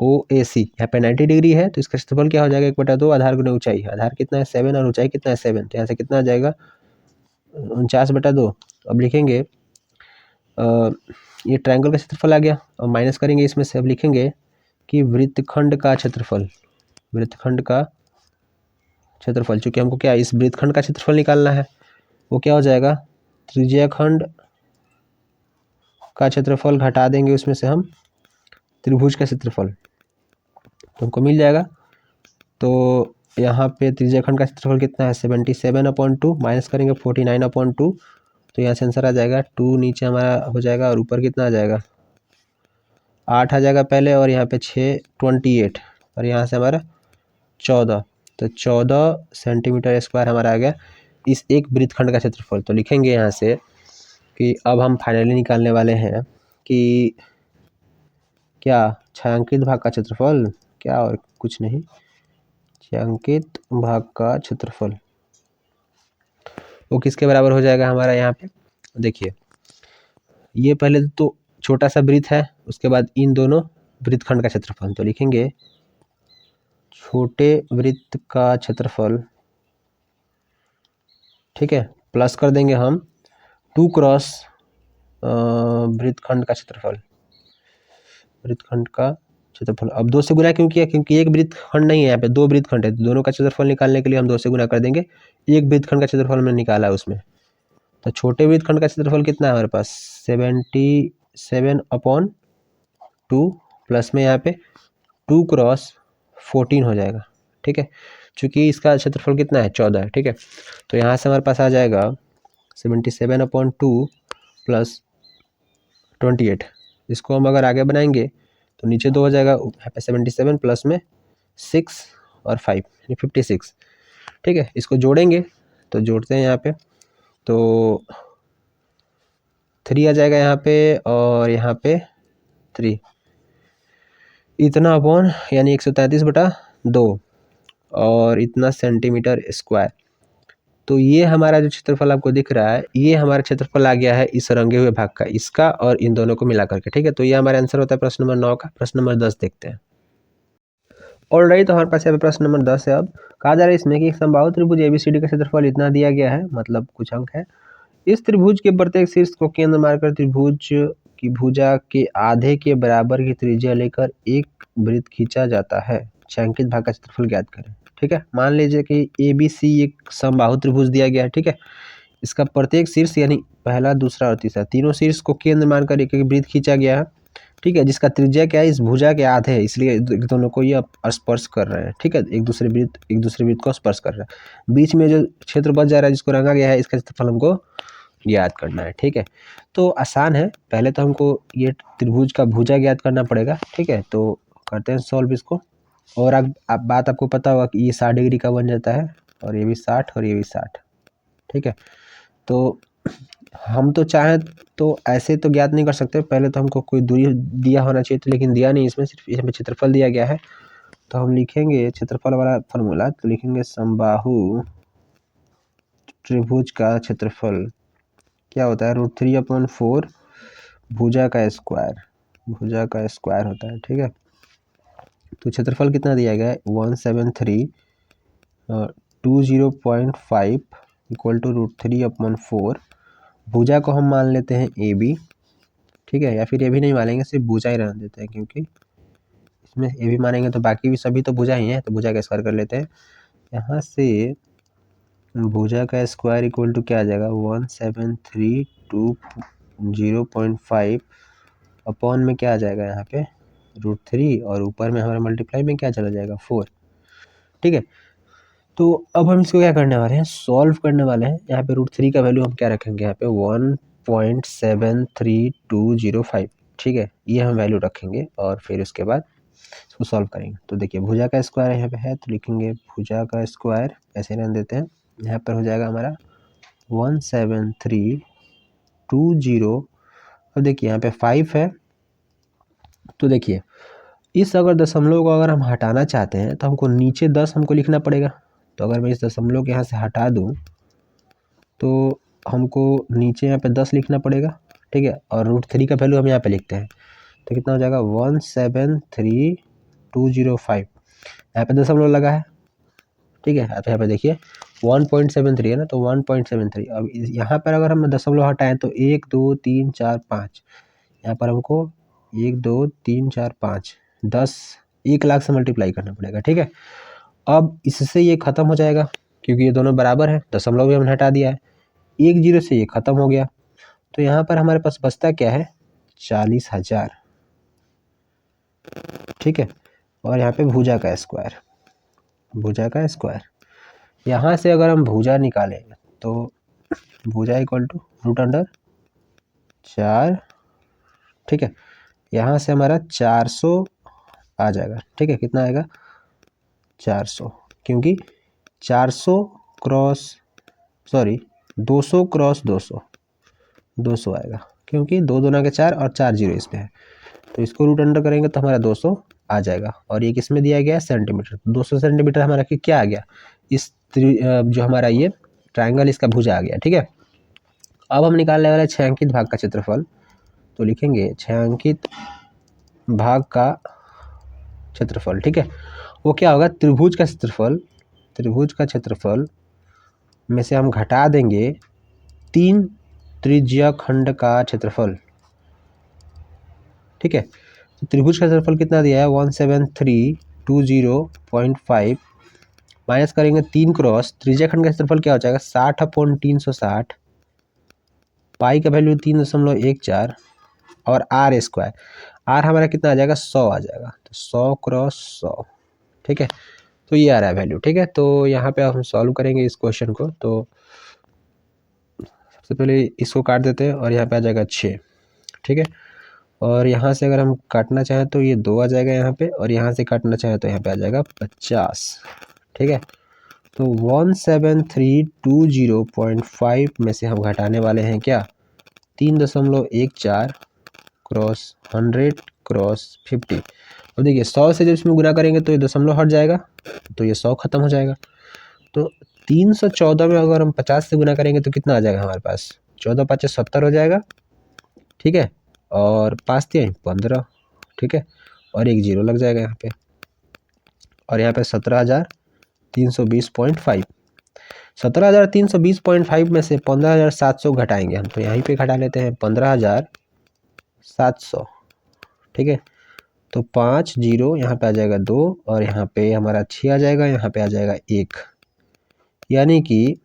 ओ ए सी यहाँ पे 90 डिग्री है तो इसका क्षेत्रफल क्या हो जाएगा 1/2 आधार गुना ऊंचाई, आधार कितना है 7 और ऊंचाई कितना है 7, तो यहाँ से कितना आ जाएगा 49/2। अब लिखेंगे ये ट्रायंगल का क्षेत्रफल आ गया, और माइनस करेंगे इसमें से। अब लिखेंगे कि वृत्तखंड का क्षेत्रफल, वृत्तखंड का क्षेत्रफल, चूंकि हमको क्या इस वृत्तखंड का क्षेत्रफल निकालना है, वो क्या हो जाएगा त्रिज्याखंड का क्षेत्रफल घटा देंगे उसमें से हम त्रिभुज का क्षेत्रफल, तो हमको मिल जाएगा। तो यहाँ पे त्रिज्याखंड का क्षेत्रफल कितना है 77/2, माइनस करेंगे 49/2, तो यहाँ से आंसर आ जाएगा 2 नीचे हमारा हो जाएगा और ऊपर कितना आ जाएगा 8 आ जाएगा पहले, और यहाँ पे 6 28 और यहाँ से हमारा 14, तो 14 सेंटीमीटर स्क्वायर हमारा आ गया इस एक वृत्तखंड का क्षेत्रफल। तो लिखेंगे यहाँ से कि अब हम फाइनली निकालने वाले हैं कि क्या छायांकित भाग का क्षेत्रफल, क्या और कुछ नहीं, छायांकित भाग का क्षेत्रफल वो किसके बराबर हो जाएगा हमारा। यहाँ पे देखिए ये पहले तो छोटा सा वृत्त है, उसके बाद इन दोनों वृत्तखंड का क्षेत्रफल, तो लिखेंगे छोटे वृत्त का क्षेत्रफल। ठीक है, प्लस कर देंगे हम 2 क्रॉस वृत्तखंड का क्षेत्रफल, वृत्तखंड का क्षेत्रफल। अब 2 से गुना क्यों किया, क्योंकि एक वृत्तखंड नहीं है, यहाँ पे 2 वृत्तखंड है, तो दोनों का क्षेत्रफल निकालने के लिए हम 2 से गुना कर देंगे। एक वृत्तखंड का क्षेत्रफल हमने निकाला है उसमें, तो छोटे वृत्तखंड का क्षेत्रफल कितना है हमारे पास 77/2 प्लस में यहाँ पे 2 क्रॉस 14 हो जाएगा। ठीक है, चूँकि इसका क्षेत्रफल कितना है 14 है। ठीक है, तो यहाँ से हमारे पास आ जाएगा 77/2 प्लस 28, इसको हम अगर आगे बनाएंगे तो नीचे 2 हो जाएगा, यहाँ पे 77 प्लस में 6 और 5 यानी 56। ठीक है, इसको जोड़ेंगे तो जोड़ते हैं यहाँ पे, तो 3 आ जाएगा यहाँ पे और यहाँ पे 3, इतना अपॉन यानी 133/2 और इतना सेंटीमीटर स्क्वायर। तो ये हमारा जो क्षेत्रफल आपको दिख रहा है, ये हमारा क्षेत्रफल आ गया है इस रंगे हुए भाग का, इसका और इन दोनों को मिला करके। ठीक है, तो ये हमारा आंसर होता है प्रश्न नंबर 9 का। प्रश्न नंबर 10 देखते हैं। ऑलराइट, तो हमारे पास यहाँ पे प्रश्न नंबर 10 है। अब कहा जा रहा है इसमें कि समबाहु त्रिभुज एबीसीडी का क्षेत्रफल इतना दिया गया है, मतलब कुछ अंक है। इस त्रिभुज के प्रत्येक शीर्ष को केंद्र मानकर त्रिभुज की भुजा के आधे के बराबर की त्रिज्या लेकर एक वृत्त खींचा जाता है। छायांकित भाग का क्षेत्रफल ज्ञात करें। ठीक है, मान लीजिए कि ABC एक समबाहु त्रिभुज दिया गया है। ठीक है, इसका प्रत्येक शीर्ष यानी पहला, दूसरा और तीसरा तीनों शीर्ष को केंद्र मानकर एक एक वृत्त खींचा गया है। ठीक है, जिसका त्रिज्या क्या है, इस भुजा के आधे है, इसलिए दोनों को ये स्पर्श कर रहे हैं। ठीक है, एक दूसरे वृत्त को स्पर्श कर रहे हैं। बीच में जो क्षेत्र बच जा रहा है जिसको रंगा गया है, इसका क्षेत्रफल हमको याद करना है। ठीक है, तो आसान है। पहले तो हमको ये त्रिभुज का भुजा ज्ञात करना पड़ेगा। ठीक है, तो करते हैं सॉल्व इसको। और अब बात आपको पता होगा कि ये 60 डिग्री का बन जाता है, और ये भी 60 और ये भी 60। ठीक है, तो हम तो चाहें तो ऐसे तो ज्ञात नहीं कर सकते, पहले तो हमको कोई दूरी दिया होना चाहिए, तो लेकिन दिया नहीं, इसमें सिर्फ इसमें क्षेत्रफल दिया गया है। तो हम लिखेंगे क्षेत्रफल वाला फॉर्मूला, तो लिखेंगे समबाहु त्रिभुज का क्षेत्रफल क्या होता है, √3/4 भुजा का स्क्वायर होता है। ठीक है, तो क्षेत्रफल कितना दिया गया है, 17320.5 इक्वल टू √3/4। भुजा को हम मान लेते हैं AB। ठीक है, या फिर ये भी नहीं मानेंगे, सिर्फ भुजा ही रहने देते हैं, क्योंकि इसमें ये भी मानेंगे तो बाकी भी सभी तो भुजा ही है, तो भुजा का स्क्वायर कर लेते हैं। यहाँ से भुजा का स्क्वायर इक्वल टू क्या आ जाएगा, 17320.5 अपॉन में क्या आ जाएगा यहाँ पे √3, और ऊपर में हमारा मल्टीप्लाई में क्या चला जाएगा 4। ठीक है, तो अब हम इसको क्या करने वाले हैं, सॉल्व करने वाले हैं। यहाँ पे √3 का वैल्यू हम क्या रखेंगे, यहाँ पे 1.73205। ठीक है, ये हम वैल्यू रखेंगे और फिर उसके बाद इसको सॉल्व करेंगे। तो देखिए भुजा का स्क्वायर यहाँ पे है, तो लिखेंगे भुजा का स्क्वायर, ऐसे रहने देते हैं। यहाँ पर हो जाएगा हमारा 17320। अब देखिए यहाँ पे 5 है, तो देखिए इस अगर दशमलव को अगर हम हटाना चाहते हैं तो हमको नीचे 10 हमको लिखना पड़ेगा। तो अगर मैं इस दशमलव को यहाँ से हटा दूँ तो हमको नीचे यहाँ पे 10 लिखना पड़ेगा। ठीक है, और √3 का वैल्यू हम यहाँ पे लिखते हैं, तो कितना हो जाएगा 1732005। यहाँ पे दशमलव लगा है। ठीक है, अब यहाँ पे देखिए 1.73 है ना, तो 1.73। अब यहाँ पर अगर हम दशमलव हटाएं तो 1 2 3 4 5, यहाँ पर हमको 1 2 3 4 5 10 1 लाख से मल्टीप्लाई करना पड़ेगा। ठीक है, अब इससे ये खत्म हो जाएगा क्योंकि ये दोनों बराबर है, दशमलव भी हमने हटा दिया है, 1 0 से ये खत्म हो गया। तो यहाँ पर हमारे पास बचता क्या है, 40,000। ठीक है, और यहाँ पे भुजा का स्क्वायर, यहाँ से अगर हम भुजा निकालेंगे तो भुजा इक्वल टू √4। ठीक है, यहाँ से हमारा 400 आ जाएगा। ठीक है, कितना आएगा 400, क्योंकि 200 क्रॉस 200 आएगा, क्योंकि 2 दूना के 4 और 4 0 इसमें है, तो इसको √अंडर करेंगे तो हमारा 200 आ जाएगा। और ये किस में दिया गया है, सेंटीमीटर। 200 सेंटीमीटर हमारा क्या आ गया, इस जो हमारा ये ट्रायंगल इसका भुजा आ गया। ठीक है, अब हम निकालने वाले छायांकित भाग का क्षेत्रफल, तो लिखेंगे छायांकित भाग का क्षेत्रफल। ठीक है, वो क्या होगा, त्रिभुज का क्षेत्रफल में से हम घटा देंगे 3 त्रिज्या खंड का क्षेत्रफल। ठीक है, तो त्रिभुज का क्षेत्रफल कितना दिया है, 17320.5 माइनस करेंगे 3 क्रॉस त्रिज्या खंड का क्षेत्रफल क्या हो जाएगा, 60/360, पाई का वैल्यू 3.14 और R स्क्वायर। R हमारा कितना आ जाएगा, 100 आ जाएगा, तो 100 क्रॉस 100। ठीक है, तो ये आ रहा है वैल्यू। ठीक है, तो यहाँ पे हम सॉल्व करेंगे इस क्वेश्चन को। तो सबसे पहले इसको काट देते हैं और यहाँ पे आ जाएगा 6। ठीक है, और यहाँ से अगर हम काटना चाहें तो ये 2 आ जाएगा यहाँ पे, और यहाँ से काटना चाहें तो यहाँ पे आ जाएगा 50। ठीक है, तो 17320.5 में से हम घटाने वाले हैं क्या, 3.14 क्रॉस 100 क्रॉस 50। और देखिए 100 से जब इसमें गुना करेंगे तो ये दशमलव हट जाएगा, तो ये 100 खत्म हो जाएगा। तो 314 में अगर हम 50 से गुना करेंगे तो कितना आ जाएगा हमारे पास, 14 5 70 हो जाएगा। ठीक है, और 5 3 15। ठीक है, और 1 0 लग जाएगा यहाँ पे। और यहाँ पे 17,320.5। 17,320.5 में से 15,700 घटाएंगे हम, तो यहीं पे घटा लेते हैं 15,700। ठीक है, तो 5 जीरो यहाँ पे आ जाएगा 2 और यहाँ पे हमारा 6 आ जाएगा, यहाँ पे आ जाएगा 1, यानी कि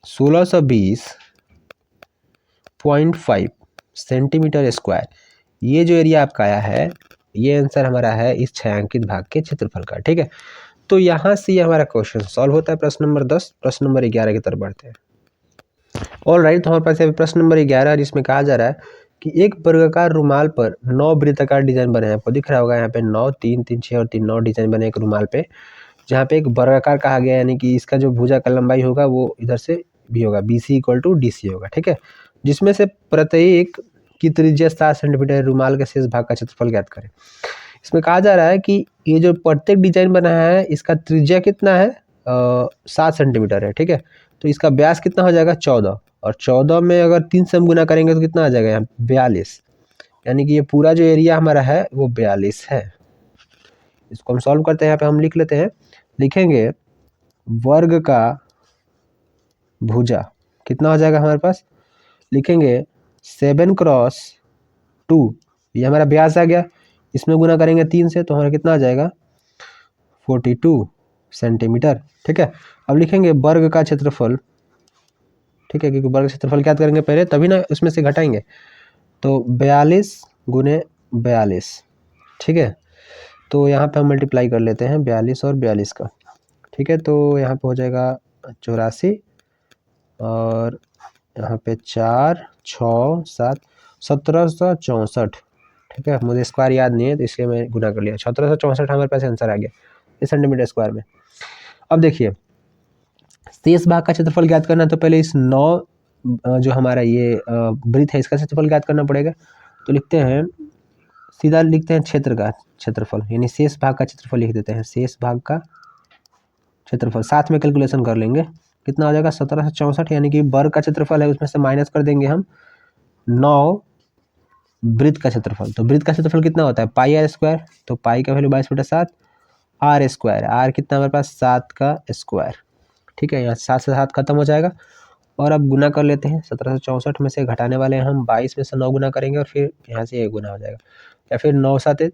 1620.5 सेंटीमीटर स्क्वायर। ये जो एरिया आपका आया है, ये आंसर हमारा है इस छायांकित भाग के क्षेत्रफल का। ठीक है, तो यहाँ से ये हमारा क्वेश्चन सॉल्व होता है। प्रश्न नंबर 10। प्रश्न नंबर 11 की तरफ बढ़ते हैं। ऑल राइट, तो हमारे पास यहाँ प्रश्न नंबर 11 जिसमें कहा जा रहा है कि एक वर्गाकार रुमाल पर 9 वृत्ताकार डिजाइन बने हैं। आपको दिख रहा होगा यहाँ पे 9, 3, 3, 6 और 3, 9 डिजाइन बने एक रुमाल पे, जहाँ पे एक वर्गाकार कहा गया, यानी कि इसका जो भुजा का लंबाई होगा वो इधर से भी होगा, BC = DC होगा। ठीक है, जिसमें से प्रत्येक की त्रिज्या 7 सेंटीमीटर, रुमाल के शेष भाग का क्षेत्रफल ज्ञात करें। इसमें कहा जा रहा है कि ये जो प्रत्येक डिजाइन बना है इसका त्रिज्या कितना है, 7 सेंटीमीटर है। ठीक है, तो इसका व्यास कितना हो जाएगा, 14, और 14 में अगर 3 से हम गुना करेंगे तो कितना आ जाएगा यहाँ 42, यानी कि ये पूरा जो एरिया हमारा है वो 42 है। इसको हम सॉल्व करते हैं। यहाँ पे हम लिख लेते हैं, लिखेंगे वर्ग का भुजा कितना हो जाएगा हमारे पास, लिखेंगे 7 × 2, ये हमारा व्यास आ गया, इसमें गुना करेंगे 3 से तो हमारा कितना आ जाएगा 42 सेंटीमीटर। ठीक है, अब लिखेंगे वर्ग का क्षेत्रफल। ठीक है, क्योंकि वर्ग क्षेत्रफल क्या करेंगे पहले, तभी ना उसमें से घटाएंगे, तो 42 × 42। ठीक है, तो यहाँ पे हम मल्टीप्लाई कर लेते हैं 42 और 42 का। ठीक है, तो यहाँ पे हो जाएगा 84 और यहाँ पे 4, 6, 7, 1764। ठीक है, मुझे स्क्वायर याद नहीं है तो इसलिए मैं गुना कर लिया, 1764 हमारे पास आंसर आ गया इस सेंटीमीटर स्क्वायर में। अब देखिए शेष भाग का क्षेत्रफल ज्ञात करना, तो पहले इस 9 जो हमारा ये वृत्त है इसका क्षेत्रफल ज्ञात करना पड़ेगा। तो लिखते हैं, सीधा लिखते हैं क्षेत्र का क्षेत्रफल, यानी शेष भाग का क्षेत्रफल लिख देते हैं, शेष भाग का क्षेत्रफल। साथ में कैलकुलेशन कर लेंगे, कितना हो जाएगा 1764, यानी कि वर्ग का क्षेत्रफल है उसमें से माइनस कर देंगे हम 9 वृत्त का क्षेत्रफल। तो वृत्त का क्षेत्रफल कितना होता है πr², तो पाई का वैल्यू 22/7, r², r कितना हमारे पास 7 का स्क्वायर। ठीक है, यहाँ 7 से 7 खत्म हो जाएगा और अब गुना कर लेते हैं। 1764 में से घटाने वाले हैं हम, 22 में से 9 गुना करेंगे और फिर यहाँ से 1 गुना हो जाएगा, या फिर 9 7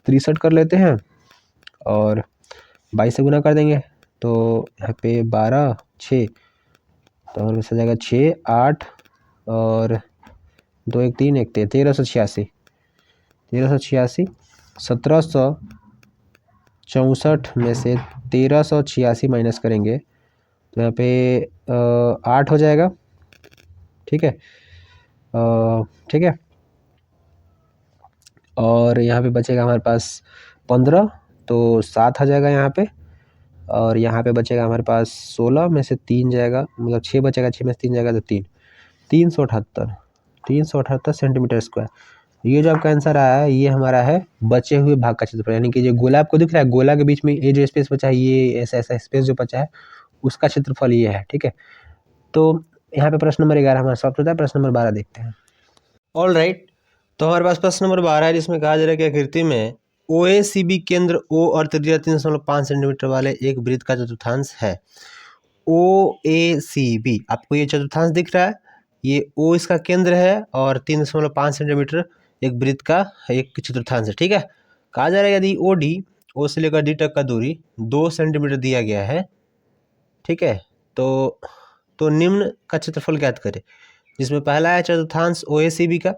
63 कर लेते हैं और 22 से गुना कर देंगे, तो यहाँ पे 12 6, तो हमारे पास आ जाएगा 6 8 और 2 1 3 1 1386। 1764 में से 1386 माइनस करेंगे तो यहाँ पे 8 हो जाएगा। ठीक है, ठीक है, और यहाँ पे बचेगा हमारे पास 15, तो 7 आ जाएगा यहाँ पे, और यहाँ पे बचेगा हमारे पास 16 में से 3 जाएगा, मतलब 6 बचेगा, 6 में से 3 जाएगा तो 378 सेंटीमीटर स्क्वायर। ये जो आपका आंसर आया है ये हमारा है बचे हुए भाग का क्षेत्रफल, यानी कि जो गोला आपको दिख रहा है, गोला के बीच में ये जो स्पेस बचा है, ये ऐसा स्पेस जो बचा है उसका क्षेत्रफल ये है। ठीक है, तो यहाँ पे प्रश्न नंबर 11 हमारा सॉल्व होता है। प्रश्न नंबर 12 देखते हैं। ऑल राइट, तो हमारे पास प्रश्न नंबर 12 है जिसमें कहा जा रहा है कि आकृति में OACB केंद्र O और त्रिज्या 3.5 सेंटीमीटर वाले एक वृत्त का चतुर्थांश है। OACB, आपको ये चतुर्थांश दिख रहा है, ये O इसका केंद्र है और 3.5 सेंटीमीटर एक वृत्त का एक चतुर्थांश है। ठीक है, कहा जा रहा है यदि OD, O से लेकर D तक का दूरी 2 सेंटीमीटर दिया गया है। ठीक है, तो निम्न का क्षेत्रफल ज्ञात करें, जिसमें पहला है चतुर्थांश OACB का,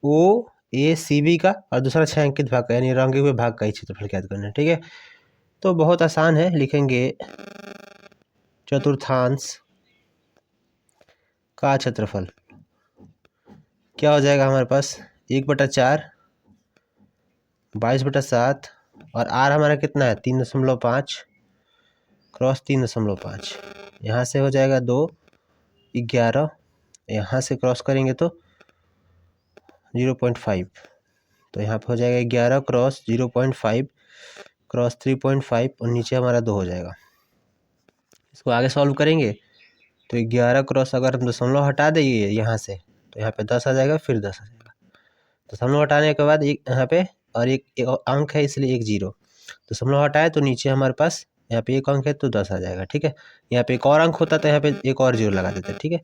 OACB का, और दूसरा छायांकित भाग का यानी रंगे हुए भाग का ही क्षेत्रफल ज्ञात करना है। ठीक है, तो बहुत आसान है, लिखेंगे चतुर्थांश का क्षेत्रफल क्या हो जाएगा हमारे पास 1/4, 22/7, और r हमारा कितना है 3.5 क्रॉस 3.5, यहाँ से हो जाएगा 2 11, यहाँ से क्रॉस करेंगे तो 0.5, तो यहाँ पे हो जाएगा 11 क्रॉस 0.5 क्रॉस 3.5 और नीचे हमारा 2 हो जाएगा। इसको आगे सॉल्व करेंगे तो 11 क्रॉस अगर हम दशमलव हटा देंगे यहाँ से तो यहाँ पे 10 आ जाएगा, फिर 10 आ जाएगा, दशमलव हटाने के बाद एक यहाँ पे और एक अंक है इसलिए 1 0, दशमलव हटाए तो नीचे हमारे पास यहाँ पे एक अंक है तो 10 आ जाएगा। ठीक है, यहाँ पे एक और अंक होता तो यहाँ पे एक और जीरो लगा देते। ठीक है,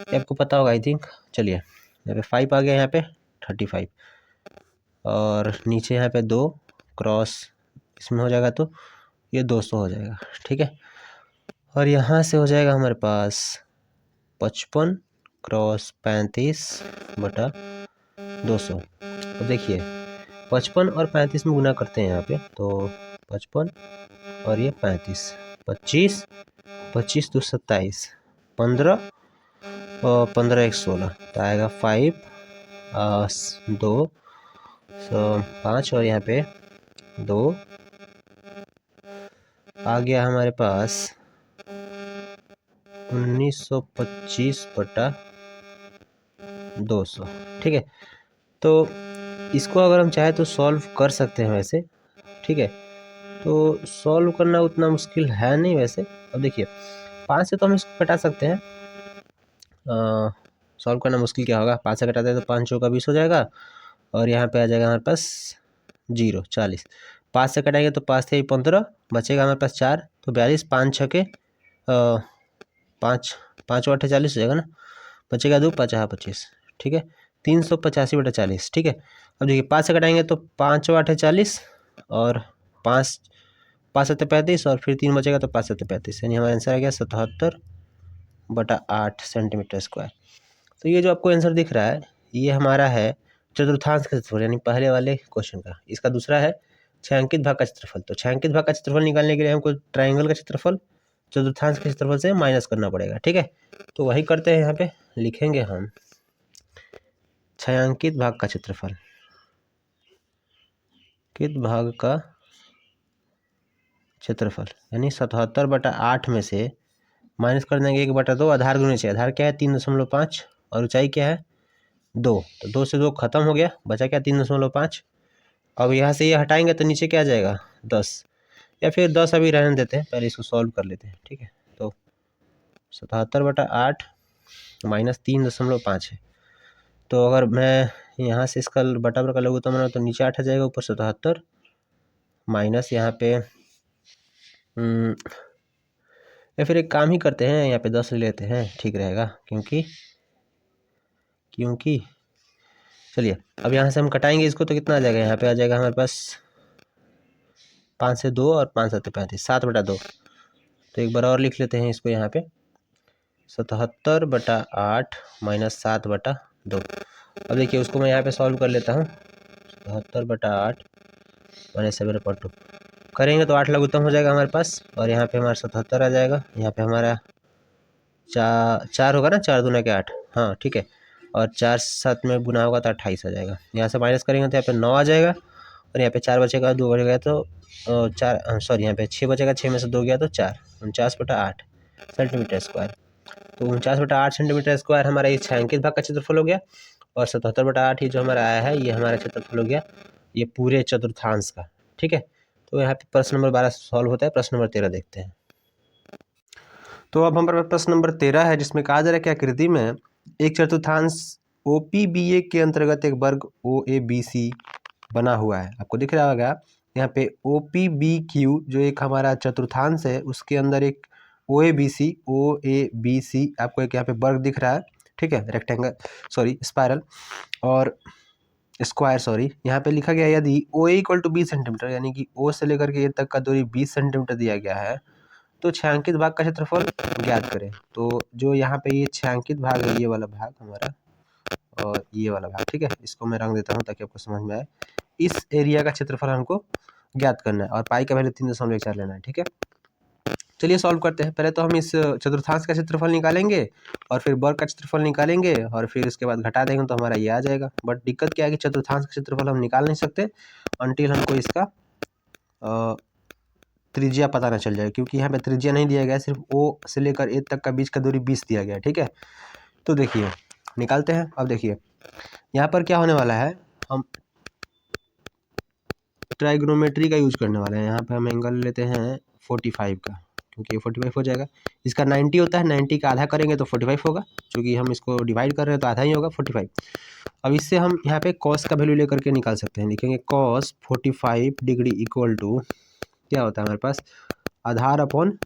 ये आपको पता होगा आई थिंक। चलिए यहाँ पे 5 आ गया, यहाँ पे 35 और नीचे यहाँ पे 2 क्रॉस इसमें हो जाएगा तो ये 200 हो जाएगा। ठीक है, और यहाँ से हो जाएगा हमारे पास 55 क्रॉस 35 बटा 200। तो देखिए 55 और 35 में गुना करते हैं यहाँ पे, तो 55 और ये 35, 25 25 2 27, 15 और 15 1 16, तो आएगा 5 2 5 और यहाँ पे 2 आ गया हमारे पास 1925 बटा 200। ठीक है, तो इसको अगर हम चाहे तो सॉल्व कर सकते हैं वैसे। ठीक है, तो सॉल्व करना उतना मुश्किल है नहीं वैसे। अब देखिए 5 से तो हम इसको घटा सकते हैं। सॉल्व करना मुश्किल क्या होगा, 5 से घटाते हैं तो 5 चौका 20 हो जाएगा और यहाँ पे आ जाएगा हमारे पास 0 40। 5 से कटाएंगे तो 5 से 15 बचेगा हमारे पास 4, तो 42 5 छके 5 5 8 40 हो जाएगा ना, बचेगा 2 5 25। ठीक है, 385 बटा 40। ठीक है, अब देखिए 5 से कटाएंगे तो 5 8 40 और 5 5 7 35 और फिर 3 बचेगा तो 5 7 35, यानी हमारा आंसर आ गया 77 बटा 8 सेंटीमीटर स्क्वायर। तो ये जो आपको आंसर दिख रहा है ये हमारा है चतुर्थांश का क्षेत्रफल, यानी पहले वाले क्वेश्चन का। इसका दूसरा है छायांकित भाग का क्षेत्रफल। तो छायांकित भाग का क्षेत्रफल निकालने के लिए हमको ट्राइंगल का क्षेत्रफल चतुर्थांश के क्षेत्रफल से माइनस करना पड़ेगा। ठीक है, तो वही करते हैं। यहाँ पे लिखेंगे हम छायांकित भाग का क्षेत्रफल, कित भाग का क्षेत्रफल यानी 77 बटा 8 में से माइनस कर देंगे 1 बटा 2। आधार गुणे से आधार क्या है 3.5 और ऊंचाई क्या है 2, तो 2 से 2 खत्म हो गया, बचा क्या 3.5। अब यहाँ से ये हटाएंगे तो नीचे क्या आ जाएगा 10, या फिर 10 अभी रहने देते हैं, पहले इसको सॉल्व कर लेते हैं। ठीक है, तो 77 बटा 8 माइनस 3.5 है, तो अगर मैं यहाँ से इसका बटा बटा लघुत्तम बनाऊँ तो नीचे 8 आ जाएगा, ऊपर 77 माइनस यहाँ पे या फिर एक काम ही करते हैं, यहाँ पे 10 ले लेते हैं, ठीक रहेगा। क्योंकि चलिए अब यहाँ से हम कटाएंगे इसको तो कितना आ जाएगा, यहाँ पे आ जाएगा हमारे पास 5 से 2 और 5 7 35, 7 बटा 2। तो एक बार और लिख लेते हैं इसको यहाँ पे 77 बटा 8 माइनस 7 बटा 2। अब देखिए उसको मैं यहाँ पे सॉल्व कर लेता हूँ। 77 बटा 8 माइनस 7/2 करेंगे तो 8 लघुत्तम हो जाएगा हमारे पास, और यहाँ पे हमारा 77 आ जाएगा। यहाँ पे हमारा 4 होगा ना, 4 दूना के 8, हाँ ठीक है, और 4 7 में गुना होगा तो 28 आ जाएगा। यहाँ से माइनस करेंगे तो यहाँ पे 9 आ जाएगा, और यहाँ पे 4 बचेगा, 2 बचेगा तो 4 सॉरी यहाँ पे 6 बचेगा, 6 में से 2 गया तो 4, 49 बटा 8 सेंटीमीटर स्क्वायर। तो 49 बटा 8 सेंटीमीटर स्क्वायर हमारा ये छायांकित भाग का क्षेत्रफल हो गया, और 77 बटा 8 ही जो हमारा आया है ये हमारा क्षेत्रफल हो गया ये पूरे चतुर्थांश का। ठीक है, तो यहाँ पे प्रश्न नंबर 12 सॉल्व होता है। प्रश्न नंबर 13 देखते हैं। तो अब हमारे पास प्रश्न नंबर 13 है, जिसमें कहा जा रहा है कि आकृति में एक चतुर्थांश OPBA के अंतर्गत एक वर्ग OABC बना हुआ है। आपको दिख रहा होगा यहाँ पे OPBQ जो एक हमारा चतुर्थांश है, उसके अंदर एक OABC आपको एक यहाँ पे वर्ग दिख रहा है। ठीक है, रेक्टेंगल सॉरी स्पायरल और स्क्वायर सॉरी। यहाँ पे लिखा गया यदि OA = 20 सेंटीमीटर, यानी कि O से लेकर के A तक का दूरी 20 सेंटीमीटर दिया गया है, तो छायांकित भाग का क्षेत्रफल ज्ञात करें। तो जो यहाँ पे ये छायांकित भाग है, ये वाला भाग हमारा और ये वाला भाग, ठीक है, इसको मैं रंग देता हूँ ताकि आपको समझ में आए। इस एरिया का क्षेत्रफल हमको ज्ञात करना है और पाई का वैल्यू 3.4 लेना है। ठीक है, चलिए सॉल्व करते हैं। पहले तो हम इस चतुर्थांश का क्षेत्रफल निकालेंगे और फिर वर्ग का क्षेत्रफल निकालेंगे और फिर इसके बाद घटा देंगे तो हमारा ये आ जाएगा। बट दिक्कत क्या है कि चतुर्थांश का क्षेत्रफल हम निकाल नहीं सकते अनटिल हमको इसका त्रिज्या पता ना चल जाए, क्योंकि यहाँ पे त्रिज्या नहीं दिया गया, सिर्फ O से लेकर A तक का बीच का दूरी 20 दिया गया। ठीक है, तो देखिए निकालते हैं। अब देखिए यहाँ पर क्या होने वाला है, हम ट्राइगोनोमेट्री का यूज करने वाले हैं। यहाँ पे हम एंगल लेते हैं 45 का, क्योंकि ये 45 हो जाएगा। इसका 90 होता है, 90 का आधा करेंगे तो 45 होगा, क्योंकि हम इसको डिवाइड कर रहे हैं तो आधा ही होगा 45। अब इससे हम यहाँ पे कॉस का वैल्यू लेकर के निकाल सकते हैं। लिखेंगे cos 45 डिग्री इक्वल टू क्या होता है हमारे पास, आधार अपॉन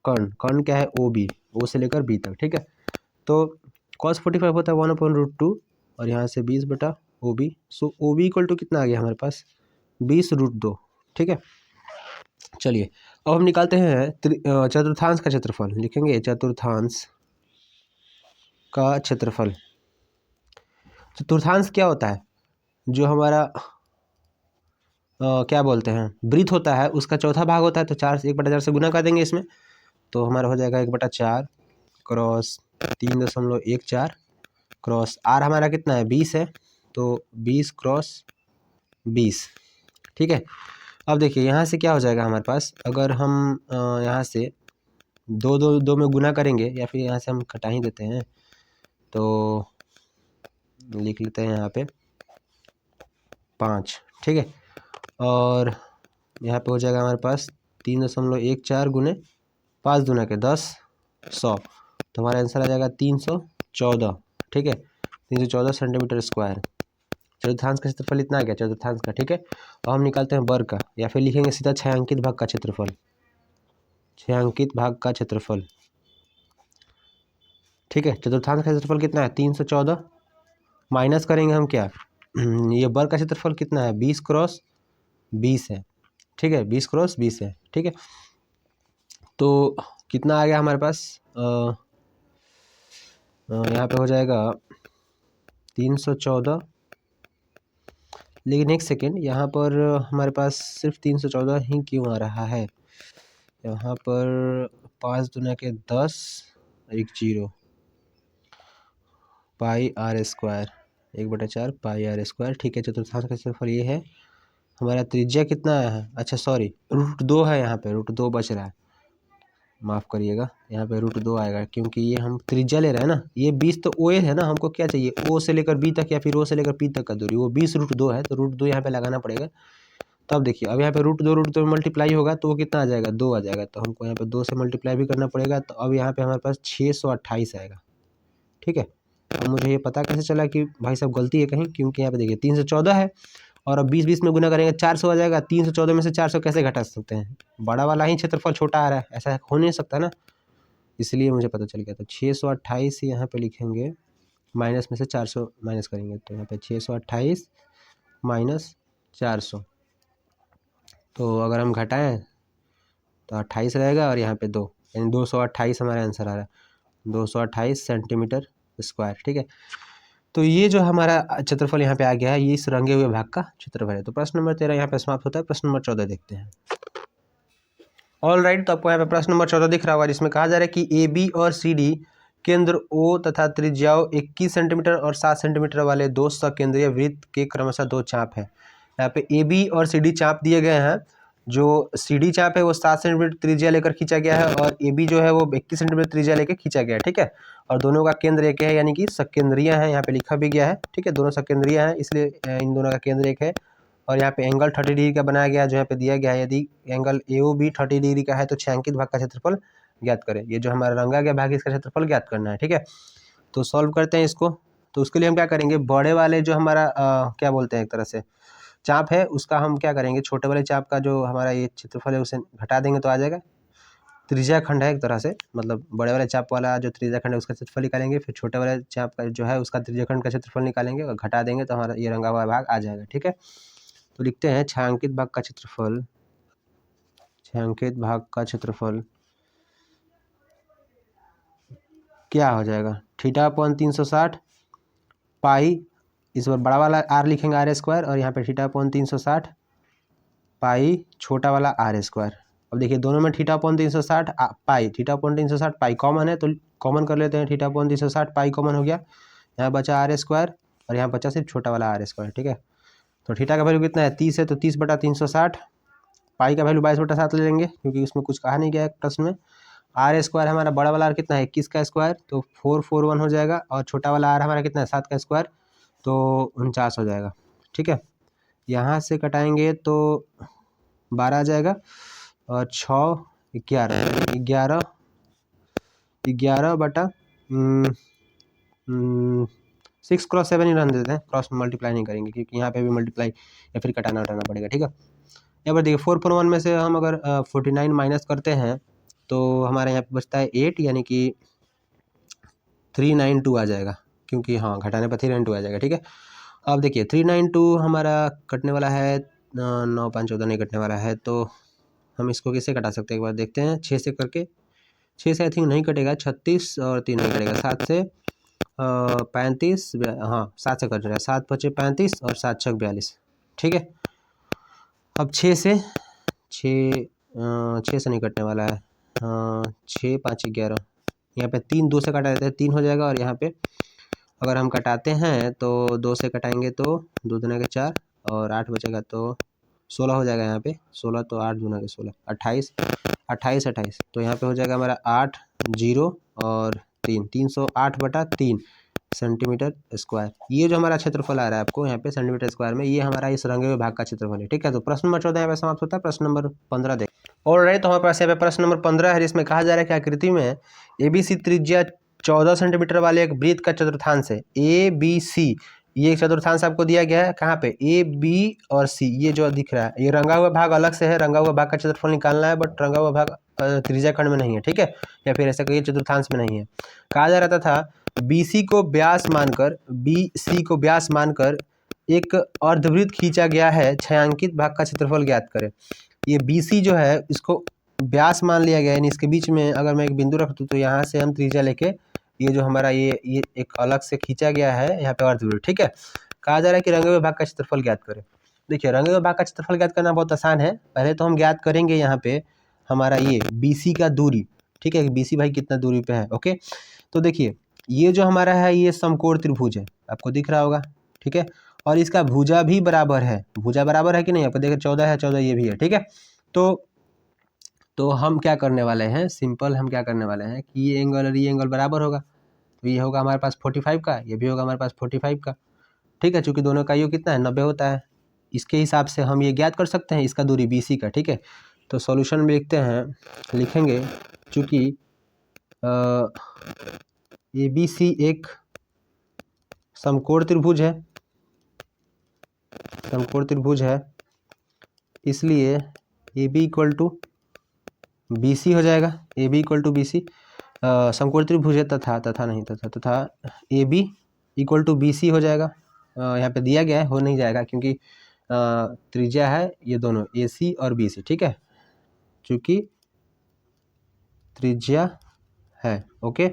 कर्ण। कर्ण क्या है, ओ बी, ओ से लेकर बी तक, ठीक है। तो cos 45 होता है 1/√2 और यहाँ से 20 बटा O B. So O B equal to कितना आ गया हमारे पास, 20√2, ठीक है। चलिए अब हम निकालते हैं चतुर्थांश का क्षेत्रफल। लिखेंगे चतुर्थांश का क्षेत्रफल। चतुर्थांश क्या होता है, जो हमारा क्या बोलते हैं वृत्त होता है, उसका चौथा भाग होता है। तो 4 से 1/4 से गुना कर देंगे इसमें, तो हमारा हो जाएगा 1/4 क्रॉस 3.14 क्रॉस आर हमारा कितना है 20 है, तो 20 क्रॉस 20, ठीक है। अब देखिए यहाँ से क्या हो जाएगा हमारे पास, अगर हम यहाँ से दो दो दो में गुना करेंगे, या फिर यहाँ से हम घटा ही देते हैं, तो लिख लेते हैं यहाँ पे 5, ठीक है। और यहाँ पे हो जाएगा हमारे पास 3.14 गुने 5 दूना के 10, 100, तो हमारा आंसर आ जाएगा 314, ठीक है। 314 सेंटीमीटर स्क्वायर। चतुर्थांश का क्षेत्रफल इतना आ गया चतुर्थांश का, ठीक है। और हम निकालते हैं वर्ग का, या फिर लिखेंगे सीधा छायांकित भाग का क्षेत्रफल। छायांकित भाग का क्षेत्रफल, ठीक है। चतुर्थांश का क्षेत्रफल कितना है 314, माइनस करेंगे हम क्या, ये वर्ग का क्षेत्रफल कितना है 20 क्रॉस 20 है, ठीक है। 20 क्रॉस 20 है, ठीक है। तो कितना आ गया हमारे पास, यहाँ पे हो जाएगा 314, लेकिन एक सेकेंड, यहाँ पर हमारे पास सिर्फ 314 ही क्यों आ रहा है। यहाँ पर 5 दूना के 10, 1 0 pi r square, 1/4 pi r square, ठीक है। चतुर्थांश का क्षेत्रफल ये है। हमारा त्रिज्या कितना है, अच्छा सॉरी √2 है, यहाँ पे √2 बच रहा है, माफ़ करिएगा। यहाँ पे √2 आएगा, क्योंकि ये हम त्रिज्या ले रहे हैं ना। ये 20 तो ओ है ना, हमको क्या चाहिए ओ से लेकर बी तक, या फिर ओ से लेकर पी तक का दूरी, वो 20√2 है, तो √2 यहाँ पे लगाना पड़ेगा। तब देखिए अब यहाँ पे √2 मल्टीप्लाई होगा तो वो कितना आ जाएगा 2 आ जाएगा, तो हमको यहाँ पे 2 से मल्टीप्लाई भी करना पड़ेगा। तो अब यहाँ पे हमारे पास 628 आएगा, ठीक है। अब मुझे ये पता कैसे चला कि भाई साहब गलती है कहीं, क्योंकि यहाँ पे देखिए 314 है, और अब 20 में गुना करेंगे 400 आ जाएगा। 314 में से 400 कैसे घटा सकते हैं, बड़ा वाला ही क्षेत्रफल छोटा आ रहा है, ऐसा हो नहीं सकता ना, इसलिए मुझे पता चल गया। तो 628 यहाँ पे लिखेंगे, माइनस में से 400 माइनस करेंगे, तो यहाँ पे 628 माइनस 400, तो अगर हम घटाएं तो 28 रहेगा, और यहाँ पे 2, यानी 228 हमारा आंसर आ रहा है, 228 सेंटीमीटर स्क्वायर, ठीक है। तो ये जो हमारा क्षेत्रफल यहाँ पे आ गया है, ये इस रंगे हुए भाग का क्षेत्रफल है। तो प्रश्न नंबर 13 यहाँ पे समाप्त होता है। प्रश्न नंबर 14 देखते हैं। ऑल राइट, तो आपको यहाँ पे प्रश्न नंबर 14 दिख रहा होगा, जिसमें कहा जा रहा है कि ए बी और सी डी केंद्र ओ तथा त्रिज्याओं 21 सेंटीमीटर और 7 सेंटीमीटर वाले दो सकेंद्रीय वृत्त के क्रमशः दो चाप है। यहाँ पे ए बी और सी डी चाप दिए गए हैं। जो सी डी चाप है वो 7 सेंटीमीटर त्रिज्या लेकर खींचा गया है, और ए बी जो है वो 21 सेंटीमीटर त्रिज्या लेकर खींचा गया है, ठीक है। और दोनों का केंद्र एक है, यानी कि सकेंद्रीय है, यहाँ पे लिखा भी गया है, ठीक है। दोनों सकेंद्रीय हैं, इसलिए इन दोनों का केंद्र एक है। और यहाँ पे एंगल 30 डिग्री का बनाया गया है, जो यहाँ पे दिया गया है। यदि angle A O B 30 degree का है तो छायांकित भाग का क्षेत्रफल ज्ञात करें। ये जो हमारा रंगा गया भाग, इसका क्षेत्रफल ज्ञात करना है, ठीक है। तो सॉल्व करते हैं इसको। तो उसके लिए हम क्या करेंगे, बड़े वाले जो हमारा क्या बोलते हैं एक तरह से चाप है, उसका हम क्या करेंगे, छोटे वाले चाप का जो हमारा ये क्षेत्रफल है उसे घटा देंगे तो आ जाएगा। त्रिज्या खंड है एक तरह से, मतलब बड़े वाले चाप वाला जो त्रिज्या खंड है उसका क्षेत्रफल निकालेंगे, फिर छोटे वाले चाप का जो है उसका त्रिज्या खंड का क्षेत्रफल निकालेंगे, और घटा देंगे तो हमारा ये रंगा हुआ भाग आ जाएगा, ठीक है। तो लिखते हैं छायांकित भाग का क्षेत्रफल। छायांकित भाग का क्षेत्रफल क्या हो जाएगा, θ/360 पाई, इस बार बड़ा वाला आर लिखेंगे आर स्क्वायर, और यहाँ पे θ/360 पाई छोटा वाला आर स्क्वायर। अब देखिए दोनों में θ/360 पाई, θ/360 पाई कॉमन है, तो कॉमन कर लेते हैं। θ/360 पाई कॉमन हो गया, यहाँ बचा आर स्क्वायर, और यहाँ बचा सिर्फ छोटा वाला आर स्क्वायर, ठीक है। तो थीटा का वैल्यू कितना है 30 है, तो 30/360, पाई का वैल्यू 22/7 ले लेंगे, क्योंकि उसमें कुछ कहा नहीं गया है प्रश्न में। आर स्क्वायर हमारा बड़ा वाला आर कितना है 21 का स्क्वायर, तो 441 हो जाएगा, और छोटा वाला आर हमारा कितना है 7 का स्क्वायर, तो 49 हो जाएगा, ठीक है। यहाँ से कटाएंगे तो 12 आ जाएगा, और 6 11 11 11/6 क्रॉस 7 ही रहने देते हैं, क्रॉस मल्टीप्लाई नहीं करेंगे, क्योंकि यहाँ पे भी मल्टीप्लाई या फिर कटाना उठाना पड़ेगा, ठीक है। यहाँ पर देखिए 4/1 में से हम अगर 49 माइनस करते हैं तो हमारे यहाँ पे बचता है 8, यानी कि 392 आ जाएगा, क्योंकि हाँ घटाने पर 392 आ जाएगा। ठीक है, अब देखिए 392 हमारा कटने वाला है, 9 5 14 नहीं कटने वाला है, तो हम इसको किससे कटा सकते हैं एक बार देखते हैं। 6 से करके, 6 से आई थिंक नहीं कटेगा, 36 और 3 नहीं कटेगा, 7 से 35, हाँ 7 से कट रहा है, 7 बचे 35 और 7 छक 42। ठीक है, अब 6 से 6 से नहीं कटने वाला है, 6 5 11, यहाँ पे 3 2 से कटा देते हैं, 3 हो जाएगा। और यहाँ पे अगर हम कटाते हैं तो 2 से कटाएंगे तो 2 दूना के 4 और 8 बचेगा तो 16 हो जाएगा। यहाँ पे 16 तो 8 दूना के 16, 28 28 28, तो यहाँ पे हो जाएगा हमारा 8 0 और 308/3 सेंटीमीटर स्क्वायर। ये जो हमारा क्षेत्रफल आ रहा है आपको यहाँ पे सेंटीमीटर स्क्वायर में, ये हमारा इस रंगे हुए भाग का क्षेत्रफल है। ठीक है, तो प्रश्न नंबर 14 यहाँ पे समाप्त होता है। प्रश्न नंबर 15 देख। और राइट, तो हमारे पास यहाँ पे प्रश्न नंबर 15 है, जिसमें कहा जा रहा है कि आकृति में ABC त्रिज्या 14 सेंटीमीटर वाले एक वृत्त का चतुर्थांश है। ABC, ये एक चतुर्थांश आपको दिया गया है कहाँ पे, A B और C, ये जो दिख रहा है, ये रंगा हुआ भाग अलग से है, रंगा हुआ भाग का क्षेत्रफल निकालना है, बट रंगा हुआ भाग त्रिज्या खंड में नहीं है। ठीक है, या फिर ऐसा कहिए चतुर्थांश में नहीं है। कहा जा रहा था BC को व्यास मानकर एक अर्धवृत्त खींचा गया है, छायांकित भाग का क्षेत्रफल ज्ञात करें। ये BC जो है इसको व्यास मान लिया गया है, यानी इसके बीच में अगर मैं एक बिंदु रख दूँ तो यहाँ से हम त्रिज्या लेके ये जो हमारा ये एक अलग से खींचा गया है यहाँ पे अर्धवृत्त। ठीक है, कहा जा रहा है कि रंगे हुए भाग का क्षेत्रफल ज्ञात करें। देखिए रंगे हुए भाग का क्षेत्रफल ज्ञात करना बहुत आसान है। पहले तो हम ज्ञात करेंगे यहाँ पे हमारा ये BC का दूरी। ठीक है, BC भाई कितना दूरी पे है। ओके, तो देखिए ये जो हमारा है ये समकोण त्रिभुज है, आपको दिख रहा होगा। ठीक है, और इसका भुजा भी बराबर है। भुजा बराबर है कि नहीं, आपको देखिए 14 है, 14 ये भी है। ठीक है, तो हम क्या करने वाले हैं, सिंपल हम क्या करने वाले हैं कि ये एंगल और ये एंगल बराबर होगा, तो ये होगा हमारे पास 45 का, ये भी होगा हमारे पास 45 का। ठीक है, चूंकि दोनों का योग कितना है, 90 होता है, इसके हिसाब से हम ये ज्ञात कर सकते हैं इसका दूरी BC का। ठीक है, तो सॉल्यूशन में लिखते हैं, लिखेंगे चूँकि ABC एक समकोण त्रिभुज है, समकोण त्रिभुज है, इसलिए AB इक्वल टू BC हो जाएगा। AB इक्वल टू BC समकोण त्रिभुज है, तथा AB इक्वल टू BC हो जाएगा। यहाँ पे दिया गया है, हो नहीं जाएगा क्योंकि त्रिज्या है ये दोनों AC और BC। ठीक है, चूँकि त्रिज्या है। ओके,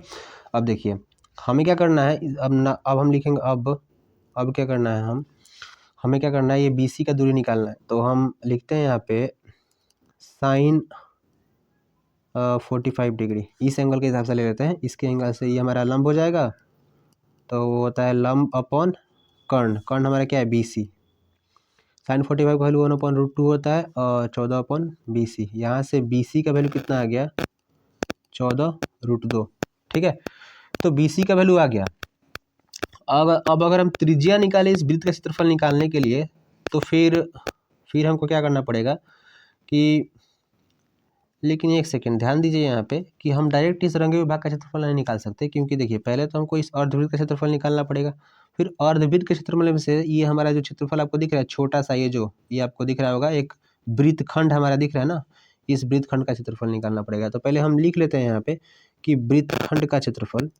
अब देखिए हमें क्या करना है, अब हम लिखेंगे, अब क्या करना है, हमें क्या करना है, ये BC का दूरी निकालना है। तो हम लिखते हैं यहाँ पे साइन 45 डिग्री, इस एंगल के हिसाब से ले लेते हैं, इसके एंगल से ये हमारा लंब हो जाएगा, तो वो होता है लंब अपॉन कर्ण। कर्ण हमारा क्या है, BC। साइन 45 का वैल्यू 1/√2 होता है और 14/BC। यहाँ से BC का वैल्यू कितना आ गया, 14√2। ठीक है, तो BC का वैल्यू आ गया। अब अगर हम त्रिज्या निकालें इस वृत्त का क्षेत्रफल निकालने के लिए, तो फिर हमको क्या करना पड़ेगा कि, लेकिन एक सेकेंड ध्यान दीजिए यहाँ पे कि हम डायरेक्ट इस रंगे हुए भाग का क्षेत्रफल नहीं निकाल सकते, क्योंकि देखिए पहले तो हमको इस अर्धवृत्त का क्षेत्रफल निकालना पड़ेगा। फिर अर्धवृत्त के क्षेत्रफल में से ये हमारा जो क्षेत्रफल आपको दिख रहा है छोटा सा, ये आपको दिख रहा होगा, एक वृत्तखंड हमारा दिख रहा है ना, इस वृत्तखंड का क्षेत्रफल निकालना पड़ेगा। तो पहले हम लिख लेते हैं यहाँ पे कि वृत्तखंड का क्षेत्रफल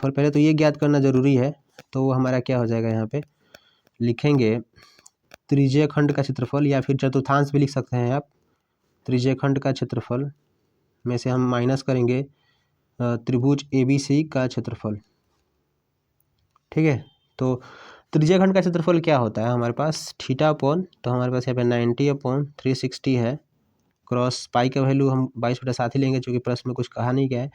पहले तो ये ज्ञात करना जरूरी है। तो हमारा क्या हो जाएगा, यहाँ पे लिखेंगे त्रिज्य खंड का क्षेत्रफल, या फिर चतुर्थांश भी लिख सकते हैं आप। त्रिज्य खंड का क्षेत्रफल में से हम माइनस करेंगे त्रिभुज ABC का क्षेत्रफल। ठीक है, तो त्रिज्य खंड का क्षेत्रफल क्या होता है हमारे पास, थीटा अपॉन, तो हमारे पास यहाँ पे 90/360 है, क्रॉस पाई का वैल्यू हम 22/7 ही लेंगे, चूँकि प्रश्न में कुछ कहा नहीं गया है,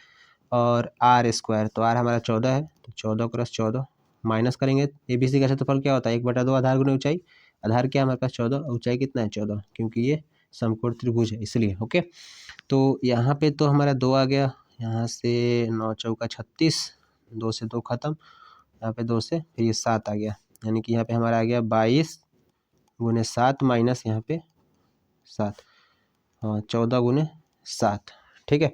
और R², तो R हमारा 14 है, तो 14 क्रॉस 14 माइनस करेंगे। ABC का क्षेत्रफल क्या होता है, 1/2 आधार गुने ऊंचाई। आधार क्या है हमारे पास 14, ऊंचाई कितना है 14, क्योंकि ये समकोण त्रिभुज है इसलिए। ओके, तो यहाँ पे तो हमारा 2 आ गया, यहाँ से 9 चौका 36, 2 से 2 खत्म, यहाँ पे 2 से फिर ये 7 आ गया, यानी कि यहाँ पे हमारा आ गया 22 गुने 7 माइनस यहाँ पे 7, हाँ 14 गुने 7। ठीक है,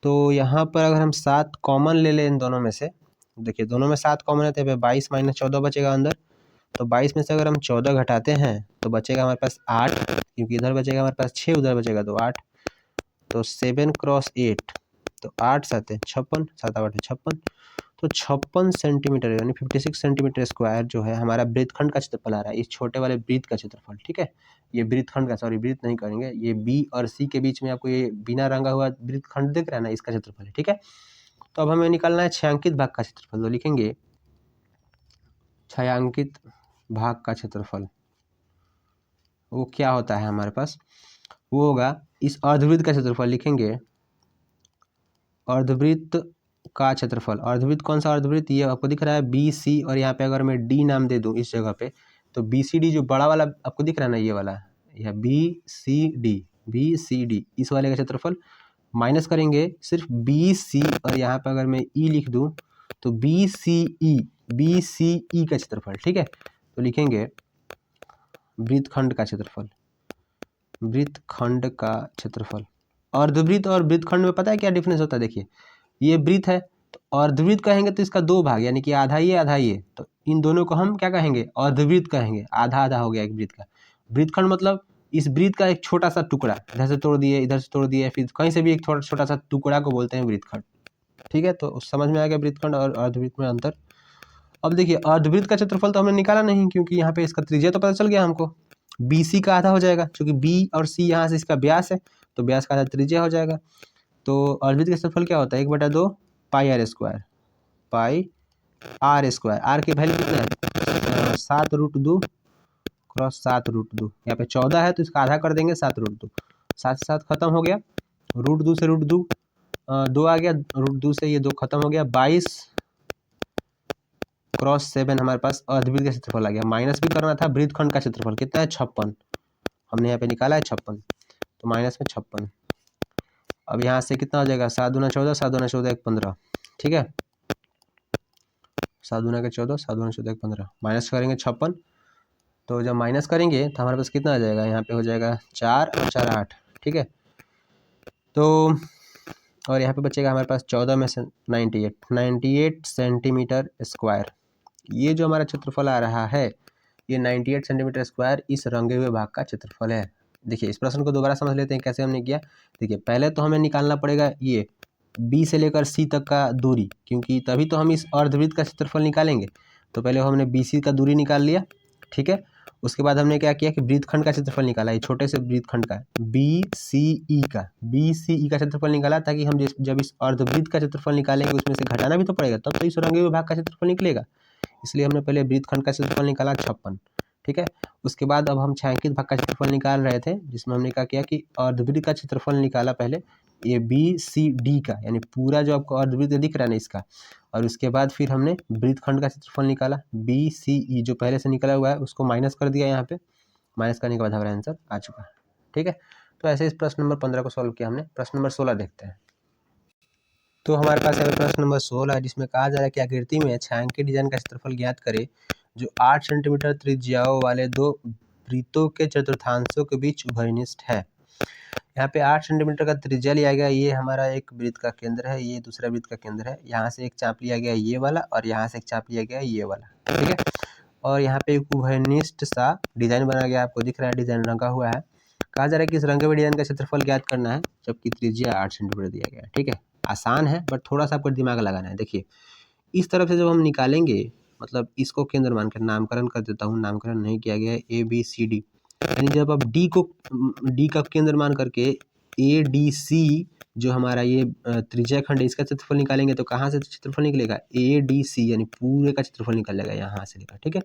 तो यहाँ पर अगर हम 7 कॉमन ले लें इन दोनों में से, देखिए दोनों में 7 कॉमन है, तो 22 - 14 बचेगा अंदर, तो 22 में से अगर हम 14 घटाते हैं तो बचेगा हमारे पास 8, क्योंकि इधर बचेगा हमारे पास 6, उधर बचेगा तो 8, तो 7 क्रॉस 8, तो 8 7 56, 7 8 56, तो 56 सेंटीमीटर यानी 56 सेंटीमीटर स्क्वायर जो है हमारा वृत्तखंड का क्षेत्रफल आ रहा है, इस छोटे वाले वृत्त का क्षेत्रफल। ठीक है, ये वृत्तखंड का, सॉरी वृत्त नहीं करेंगे, ये बी और सी के बीच में आपको ये बिना रंगा हुआ वृत्तखंड दिख रहा है ना, इसका क्षेत्रफल है। ठीक है, तो अब हमें निकालना है छायांकित भाग का क्षेत्रफल, तो लिखेंगे छायांकित भाग का क्षेत्रफल। वो क्या होता है हमारे पास, वो होगा इस अर्धवृत्त का क्षेत्रफल, लिखेंगे अर्धवृत्त का क्षेत्रफल। अर्धवृत्त कौन सा अर्धवृत्त, ये आपको दिख रहा है बी सी, और यहाँ पे अगर मैं डी नाम दे दूँ इस जगह पे, तो बी सी डी जो बड़ा वाला आपको दिख रहा है ना, ये वाला, यह बी सी डी, इस वाले का क्षेत्रफल माइनस करेंगे सिर्फ बी सी, और यहाँ पे अगर मैं ई लिख दूँ तो बी सी ई का क्षेत्रफल। ठीक है, तो लिखेंगे वृत्तखंड का क्षेत्रफल, वृत्तखंड का क्षेत्रफल। अर्धवृत्त और वृत्तखंड में पता है क्या डिफरेंस होता है, देखिए ये वृत्त है तो अर्धवृत्त कहेंगे तो इसका 2 भाग, यानी कि आधा ये, तो इन दोनों को हम क्या कहेंगे, अर्धवृत्त कहेंगे, आधा आधा हो गया एक वृत्त का। वृत्तखंड मतलब इस वृत्त का एक छोटा सा टुकड़ा, इधर से तोड़ दिए, इधर से तोड़ दिए, फिर कहीं से भी एक छोटा सा टुकड़ा को बोलते हैं वृत्तखंड। ठीक है, तो समझ में आ गया वृत्तखंड और अर्धवृत्त में अंतर। अब देखिए अर्धवृत्त का क्षेत्रफल तो हमने निकाला नहीं, क्योंकि यहाँ पे इसका त्रिज्या तो पता चल गया हमको, बी सी का आधा हो जाएगा, क्योंकि बी और सी यहाँ से इसका व्यास है, तो व्यास का आधा त्रिज्या हो जाएगा। तो अर्धवृत्त का क्षेत्रफल क्या होता है, 1/2 पाई आर स्क्वायर, आर की वैल्यू कितना है 7√2 क्रॉस 7√2, यहाँ पे 14 है तो इसका आधा कर देंगे 7√2, 7 से 7 खत्म हो गया, √2 से √2 2 आ गया, √2 से ये 2 खत्म हो गया, 22 क्रॉस 7 हमारे पास अर्धवृत्त का क्षेत्रफल आ गया। माइनस भी करना था, वृत्तखंड का क्षेत्रफल कितना है 56, हमने यहाँ पे निकाला है 56, तो माइनस में 56। अब यहाँ से कितना हो जाएगा, 7 दूना 14, 7 दूना 14 1 15। ठीक है, 7 दूना के 14, 7 दूना 14 1 15, माइनस करेंगे 56, तो जब माइनस करेंगे तो हमारे पास कितना आ जाएगा, यहाँ पे हो जाएगा 4 और 4 8। ठीक है, तो और यहाँ पे बचेगा हमारे पास 14 में से 98 सेंटीमीटर स्क्वायर। ये जो हमारा क्षेत्रफल आ रहा है ये 98 सेंटीमीटर स्क्वायर इस रंगे हुए भाग का क्षेत्रफल है। देखिए इस प्रश्न को दोबारा समझ लेते हैं कैसे हमने किया। देखिए पहले तो हमें निकालना पड़ेगा ये बी से लेकर सी तक का दूरी, क्योंकि तभी तो हम इस अर्धवृत्त का क्षेत्रफल निकालेंगे। तो पहले हमने बी सी का दूरी निकाल लिया। ठीक है, उसके बाद हमने क्या किया कि वृत्तखंड का क्षेत्रफल निकाला, ये छोटे से वृत्तखंड का बी सी ई का क्षेत्रफल निकाला, ताकि हम जब इस अर्धवृत्त का क्षेत्रफल निकालेंगे उसमें से घटाना भी तो पड़ेगा, तब तो इस रंगे हुए भाग का क्षेत्रफल निकलेगा। इसलिए हमने पहले वृत्तखंड का क्षेत्रफल निकाला 56। ठीक है, उसके बाद अब हम छायांकित भाग का क्षेत्रफल निकाल रहे थे, जिसमें हमने क्या किया कि अर्धवृत्त का क्षेत्रफल निकाला पहले, ये बी सी डी का, यानी पूरा जो आपको अर्धवृत्त दिख रहा है ना इसका, और उसके बाद फिर हमने वृत्तखंड का क्षेत्रफल निकाला बी सी ई, जो पहले से निकला हुआ है उसको माइनस कर दिया, यहाँ पे माइनस करने के बाद हमारा आंसर आ चुका है। ठीक है, तो ऐसे इस प्रश्न नंबर 15 को सॉल्व किया हमने। प्रश्न नंबर 16 देखते हैं। तो हमारे पास यहाँ प्रश्न नंबर 16 है, जिसमें कहा जा रहा है कि आकृति में छायांकित डिजाइन का क्षेत्रफल ज्ञात करें जो 8 सेंटीमीटर त्रिज्याओं वाले 2 वृत्तों के चतुर्थांशों के बीच उभयनिष्ठ है। यहाँ पे 8 सेंटीमीटर का त्रिज्या लिया गया, ये हमारा एक वृत्त का केंद्र है, ये दूसरा वृत्त का केंद्र है, यहाँ से एक चाप लिया गया ये वाला, और यहाँ से एक चाप लिया गया ये वाला। ठीक है, और यहाँ पे एक उभयनिष्ठ सा डिजाइन बना गया, आपको दिख रहा है डिजाइन रंगा हुआ है। कहा जा रहा है कि इस रंगे हुए डिजाइन का क्षेत्रफल ज्ञात करना है जबकि त्रिज्या 8 सेंटीमीटर दिया गया है। ठीक है, आसान है बट थोड़ा सा आपको दिमाग लगाना है। देखिए इस तरफ से जब हम निकालेंगे, मतलब इसको केंद्र मानकर, नामकरण कर देता हूँ, नामकरण नहीं किया गया है, ए बी सी डी, यानी जब आप डी का केंद्र मान करके ए डी सी जो हमारा ये त्रिज्या खंड है इसका क्षेत्रफल निकालेंगे, तो कहाँ से क्षेत्रफल निकलेगा, ए डी सी, यानी पूरे का क्षेत्रफल निकल जाएगा यहाँ से लेकर। ठीक है,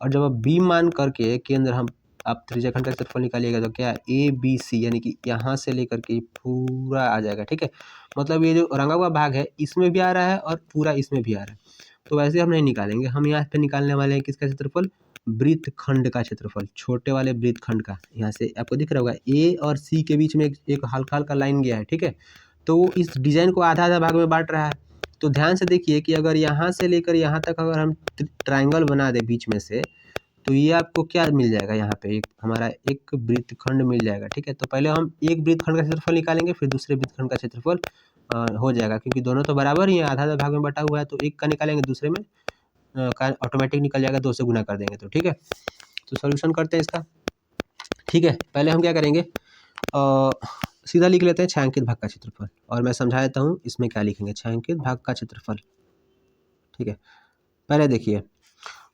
और जब आप बी मान करके केंद्र हम आप त्रिज्या खंड का क्षेत्रफल निकालिएगा तो क्या ए बी सी, यानी कि यहाँ से लेकर के पूरा आ जाएगा। ठीक है, मतलब ये जो रंगा हुआ भाग है इसमें भी आ रहा है और पूरा इसमें भी आ रहा है, तो वैसे हम नहीं निकालेंगे। हम यहाँ पे निकालने वाले हैं किसका क्षेत्रफल, वृत्तखंड का क्षेत्रफल, छोटे वाले वृत्तखंड का। यहाँ से आपको दिख रहा होगा ए और सी के बीच में एक हल्का हल्का लाइन गया है। ठीक है, तो वो इस डिजाइन को आधा आधा भाग में बांट रहा है। तो ध्यान से देखिए कि अगर यहाँ से लेकर यहाँ तक अगर हम ट्राइंगल बना दे बीच में से, तो ये आपको क्या मिल जाएगा, यहाँ पे एक हमारा एक वृत्तखंड मिल जाएगा। ठीक है, तो पहले हम एक वृत्तखंड का क्षेत्रफल निकालेंगे, फिर दूसरे वृत्तखंड का क्षेत्रफल हो जाएगा, क्योंकि दोनों तो बराबर ही है, आधा आधा भाग में बटा हुआ है, तो एक का निकालेंगे दूसरे में का ऑटोमेटिक निकल जाएगा, 2 से गुना कर देंगे तो, ठीक है। तो सॉल्यूशन करते हैं इसका, ठीक है। पहले हम क्या करेंगे, सीधा लिख लेते हैं छायांकित भाग का क्षेत्रफल, और मैं समझा देता हूँ इसमें क्या लिखेंगे, छायांकित भाग का क्षेत्रफल, ठीक है। पहले देखिए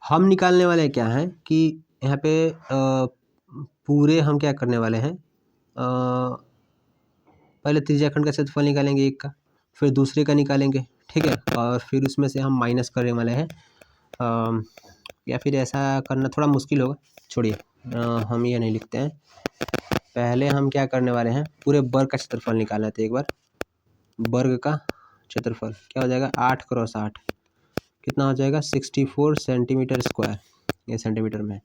हम निकालने वाले क्या हैं कि यहाँ पे पूरे हम क्या करने वाले हैं, पहले त्रिज्या खंड का क्षेत्रफल निकालेंगे एक का, फिर दूसरे का निकालेंगे, ठीक है, और फिर उसमें से हम माइनस करने वाले हैं, या फिर ऐसा करना थोड़ा मुश्किल होगा, छोड़िए, हम ये नहीं लिखते हैं। पहले हम क्या करने वाले हैं, पूरे वर्ग का क्षेत्रफल निकालना है। तो एक बार वर्ग का क्षेत्रफल क्या हो जाएगा, 8 क्रॉस 8 कितना हो जाएगा, 64 सेंटीमीटर स्क्वायर, ये सेंटीमीटर में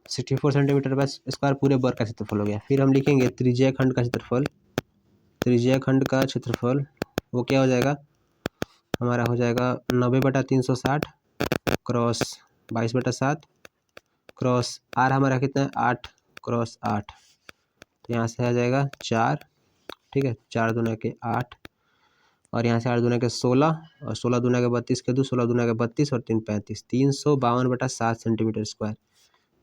64 सेंटीमीटर बस स्क्वायर पूरे वर्ग का क्षेत्रफल हो गया। फिर हम लिखेंगे त्रिज्या खंड का क्षेत्रफल, त्रिज्या खंड का क्षेत्रफल वो क्या हो जाएगा, हमारा हो जाएगा 90/360 क्रॉस 22/7 क्रॉस आर हमारा कितना है, 8 क्रॉस 8, तो यहाँ से आ जाएगा 4, ठीक है, 4 दूना के 8, और यहाँ से 8 दूना के 16, और 16 दूना के 32 के 2, 16 दूना के 32 और 3 35, 352/7 सेंटीमीटर स्क्वायर,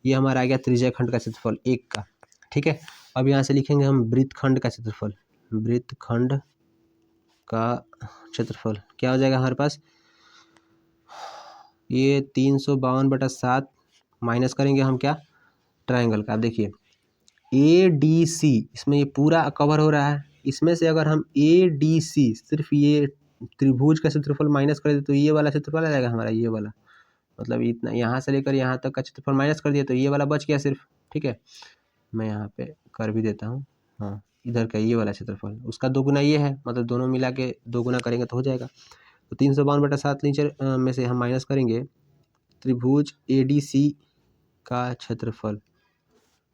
ये हमारा आ गया त्रिज्या खंड का क्षेत्रफल एक का, ठीक है। अब यहाँ से लिखेंगे हम वृत्त खंड का क्षेत्रफल, वृत्त खंड का क्षेत्रफल क्या हो जाएगा हमारे पास, ये 352/7 माइनस करेंगे हम क्या, ट्रायंगल का। देखिए ADC इसमें ये पूरा कवर हो रहा है, इसमें से अगर हम ADC सिर्फ ये त्रिभुज का क्षेत्रफल माइनस कर दे तो ये वाला क्षेत्रफल आ जाएगा हमारा, ये वाला, मतलब इतना यहाँ से लेकर यहाँ तक का क्षेत्रफल माइनस कर दिया तो ये वाला बच गया सिर्फ, ठीक है। मैं यहाँ पे कर भी देता हूँ, हाँ, इधर का ये वाला क्षेत्रफल उसका 2 गुना ये है, मतलब दोनों मिला के 2 गुना करेंगे तो हो जाएगा। तो 352/7 नीचे में से हम माइनस करेंगे त्रिभुज ADC का क्षेत्रफल,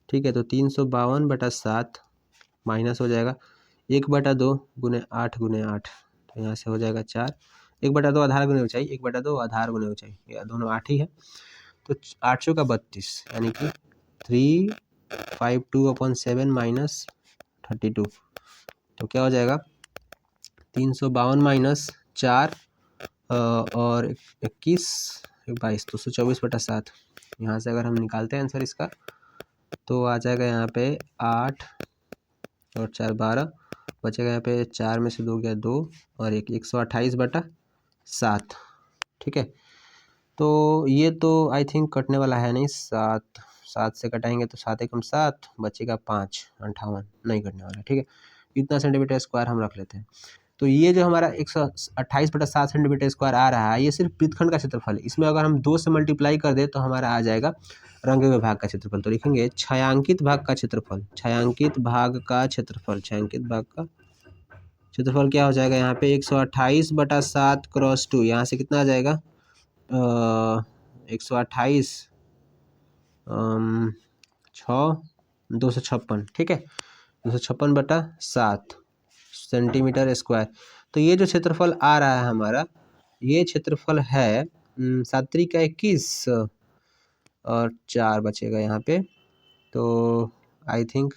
ठीक है। तो 352/7 माइनस हो जाएगा 1/2 गुने 8 गुने 8, तो यहाँ से हो जाएगा 4, 1/2 आधार गुने ऊंचाई, 1/2 आधार गुने ऊंचाई, या दोनों 8 ही है, तो 8 चौका 32 यानी कि 352/7 माइनस 32, तो क्या हो जाएगा 352 माइनस 4 और 21 22, तो 124/7, यहाँ से अगर हम निकालते हैं आंसर इसका तो आ जाएगा यहाँ पे 8 और 4 12, बचेगा यहाँ पे 4 में से 2 गया 2 और 128/7, ठीक है। तो ये तो आई थिंक कटने वाला है नहीं, 7 से कटाएंगे तो 7 एकम 7 बचेगा 5, 58 नहीं कटने वाला, ठीक है। इतना सेंटीमीटर स्क्वायर हम रख लेते हैं। तो ये जो हमारा 128/7 सेंटीमीटर स्क्वायर आ रहा है, ये सिर्फ वृत्तखंड का क्षेत्रफल है। इसमें अगर हम 2 से मल्टीप्लाई कर दे तो हमारा आ जाएगा रंगे हुए भाग का क्षेत्रफल। तो लिखेंगे छायांकित भाग का क्षेत्रफल, छायांकित भाग का क्षेत्रफल, छायांकित भाग का क्षेत्रफल क्या हो जाएगा यहाँ पे 128/7 क्रॉस 2, यहाँ से कितना आ जाएगा 128 6 256, ठीक है, 256/7 सेंटीमीटर स्क्वायर। तो ये जो क्षेत्रफल आ रहा है हमारा, ये क्षेत्रफल है 7 त्रिक 21 और 4 बचेगा यहाँ पे, तो आई थिंक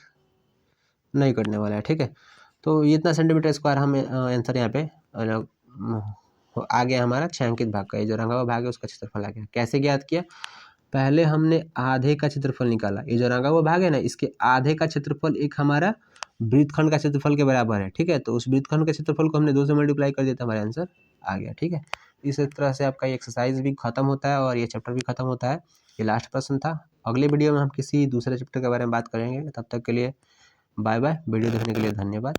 नहीं करने वाला है, ठीक है। तो ये इतना सेंटीमीटर स्क्वायर हम आंसर यहाँ पे आ गया हमारा छायांकित भाग का, ये जो रंगा हुआ भाग है उसका क्षेत्रफल आ गया। कैसे ज्ञात किया, पहले हमने आधे का क्षेत्रफल निकाला, ये जो रंगा हुआ भाग है ना इसके आधे का क्षेत्रफल एक हमारा वृत्तखंड का क्षेत्रफल के बराबर है, ठीक है। तो उस वृत्तखंड के क्षेत्रफल को हमने 2 से मल्टीप्लाई कर दिया तो हमारा आंसर आ गया, ठीक है। इस तरह से आपका ये एक्सरसाइज भी खत्म होता है और ये चैप्टर भी खत्म होता है। ये लास्ट प्रश्न था। अगले वीडियो में हम किसी दूसरे चैप्टर के बारे में बात करेंगे। तब तक के लिए बाय बाय। वीडियो देखने के लिए धन्यवाद।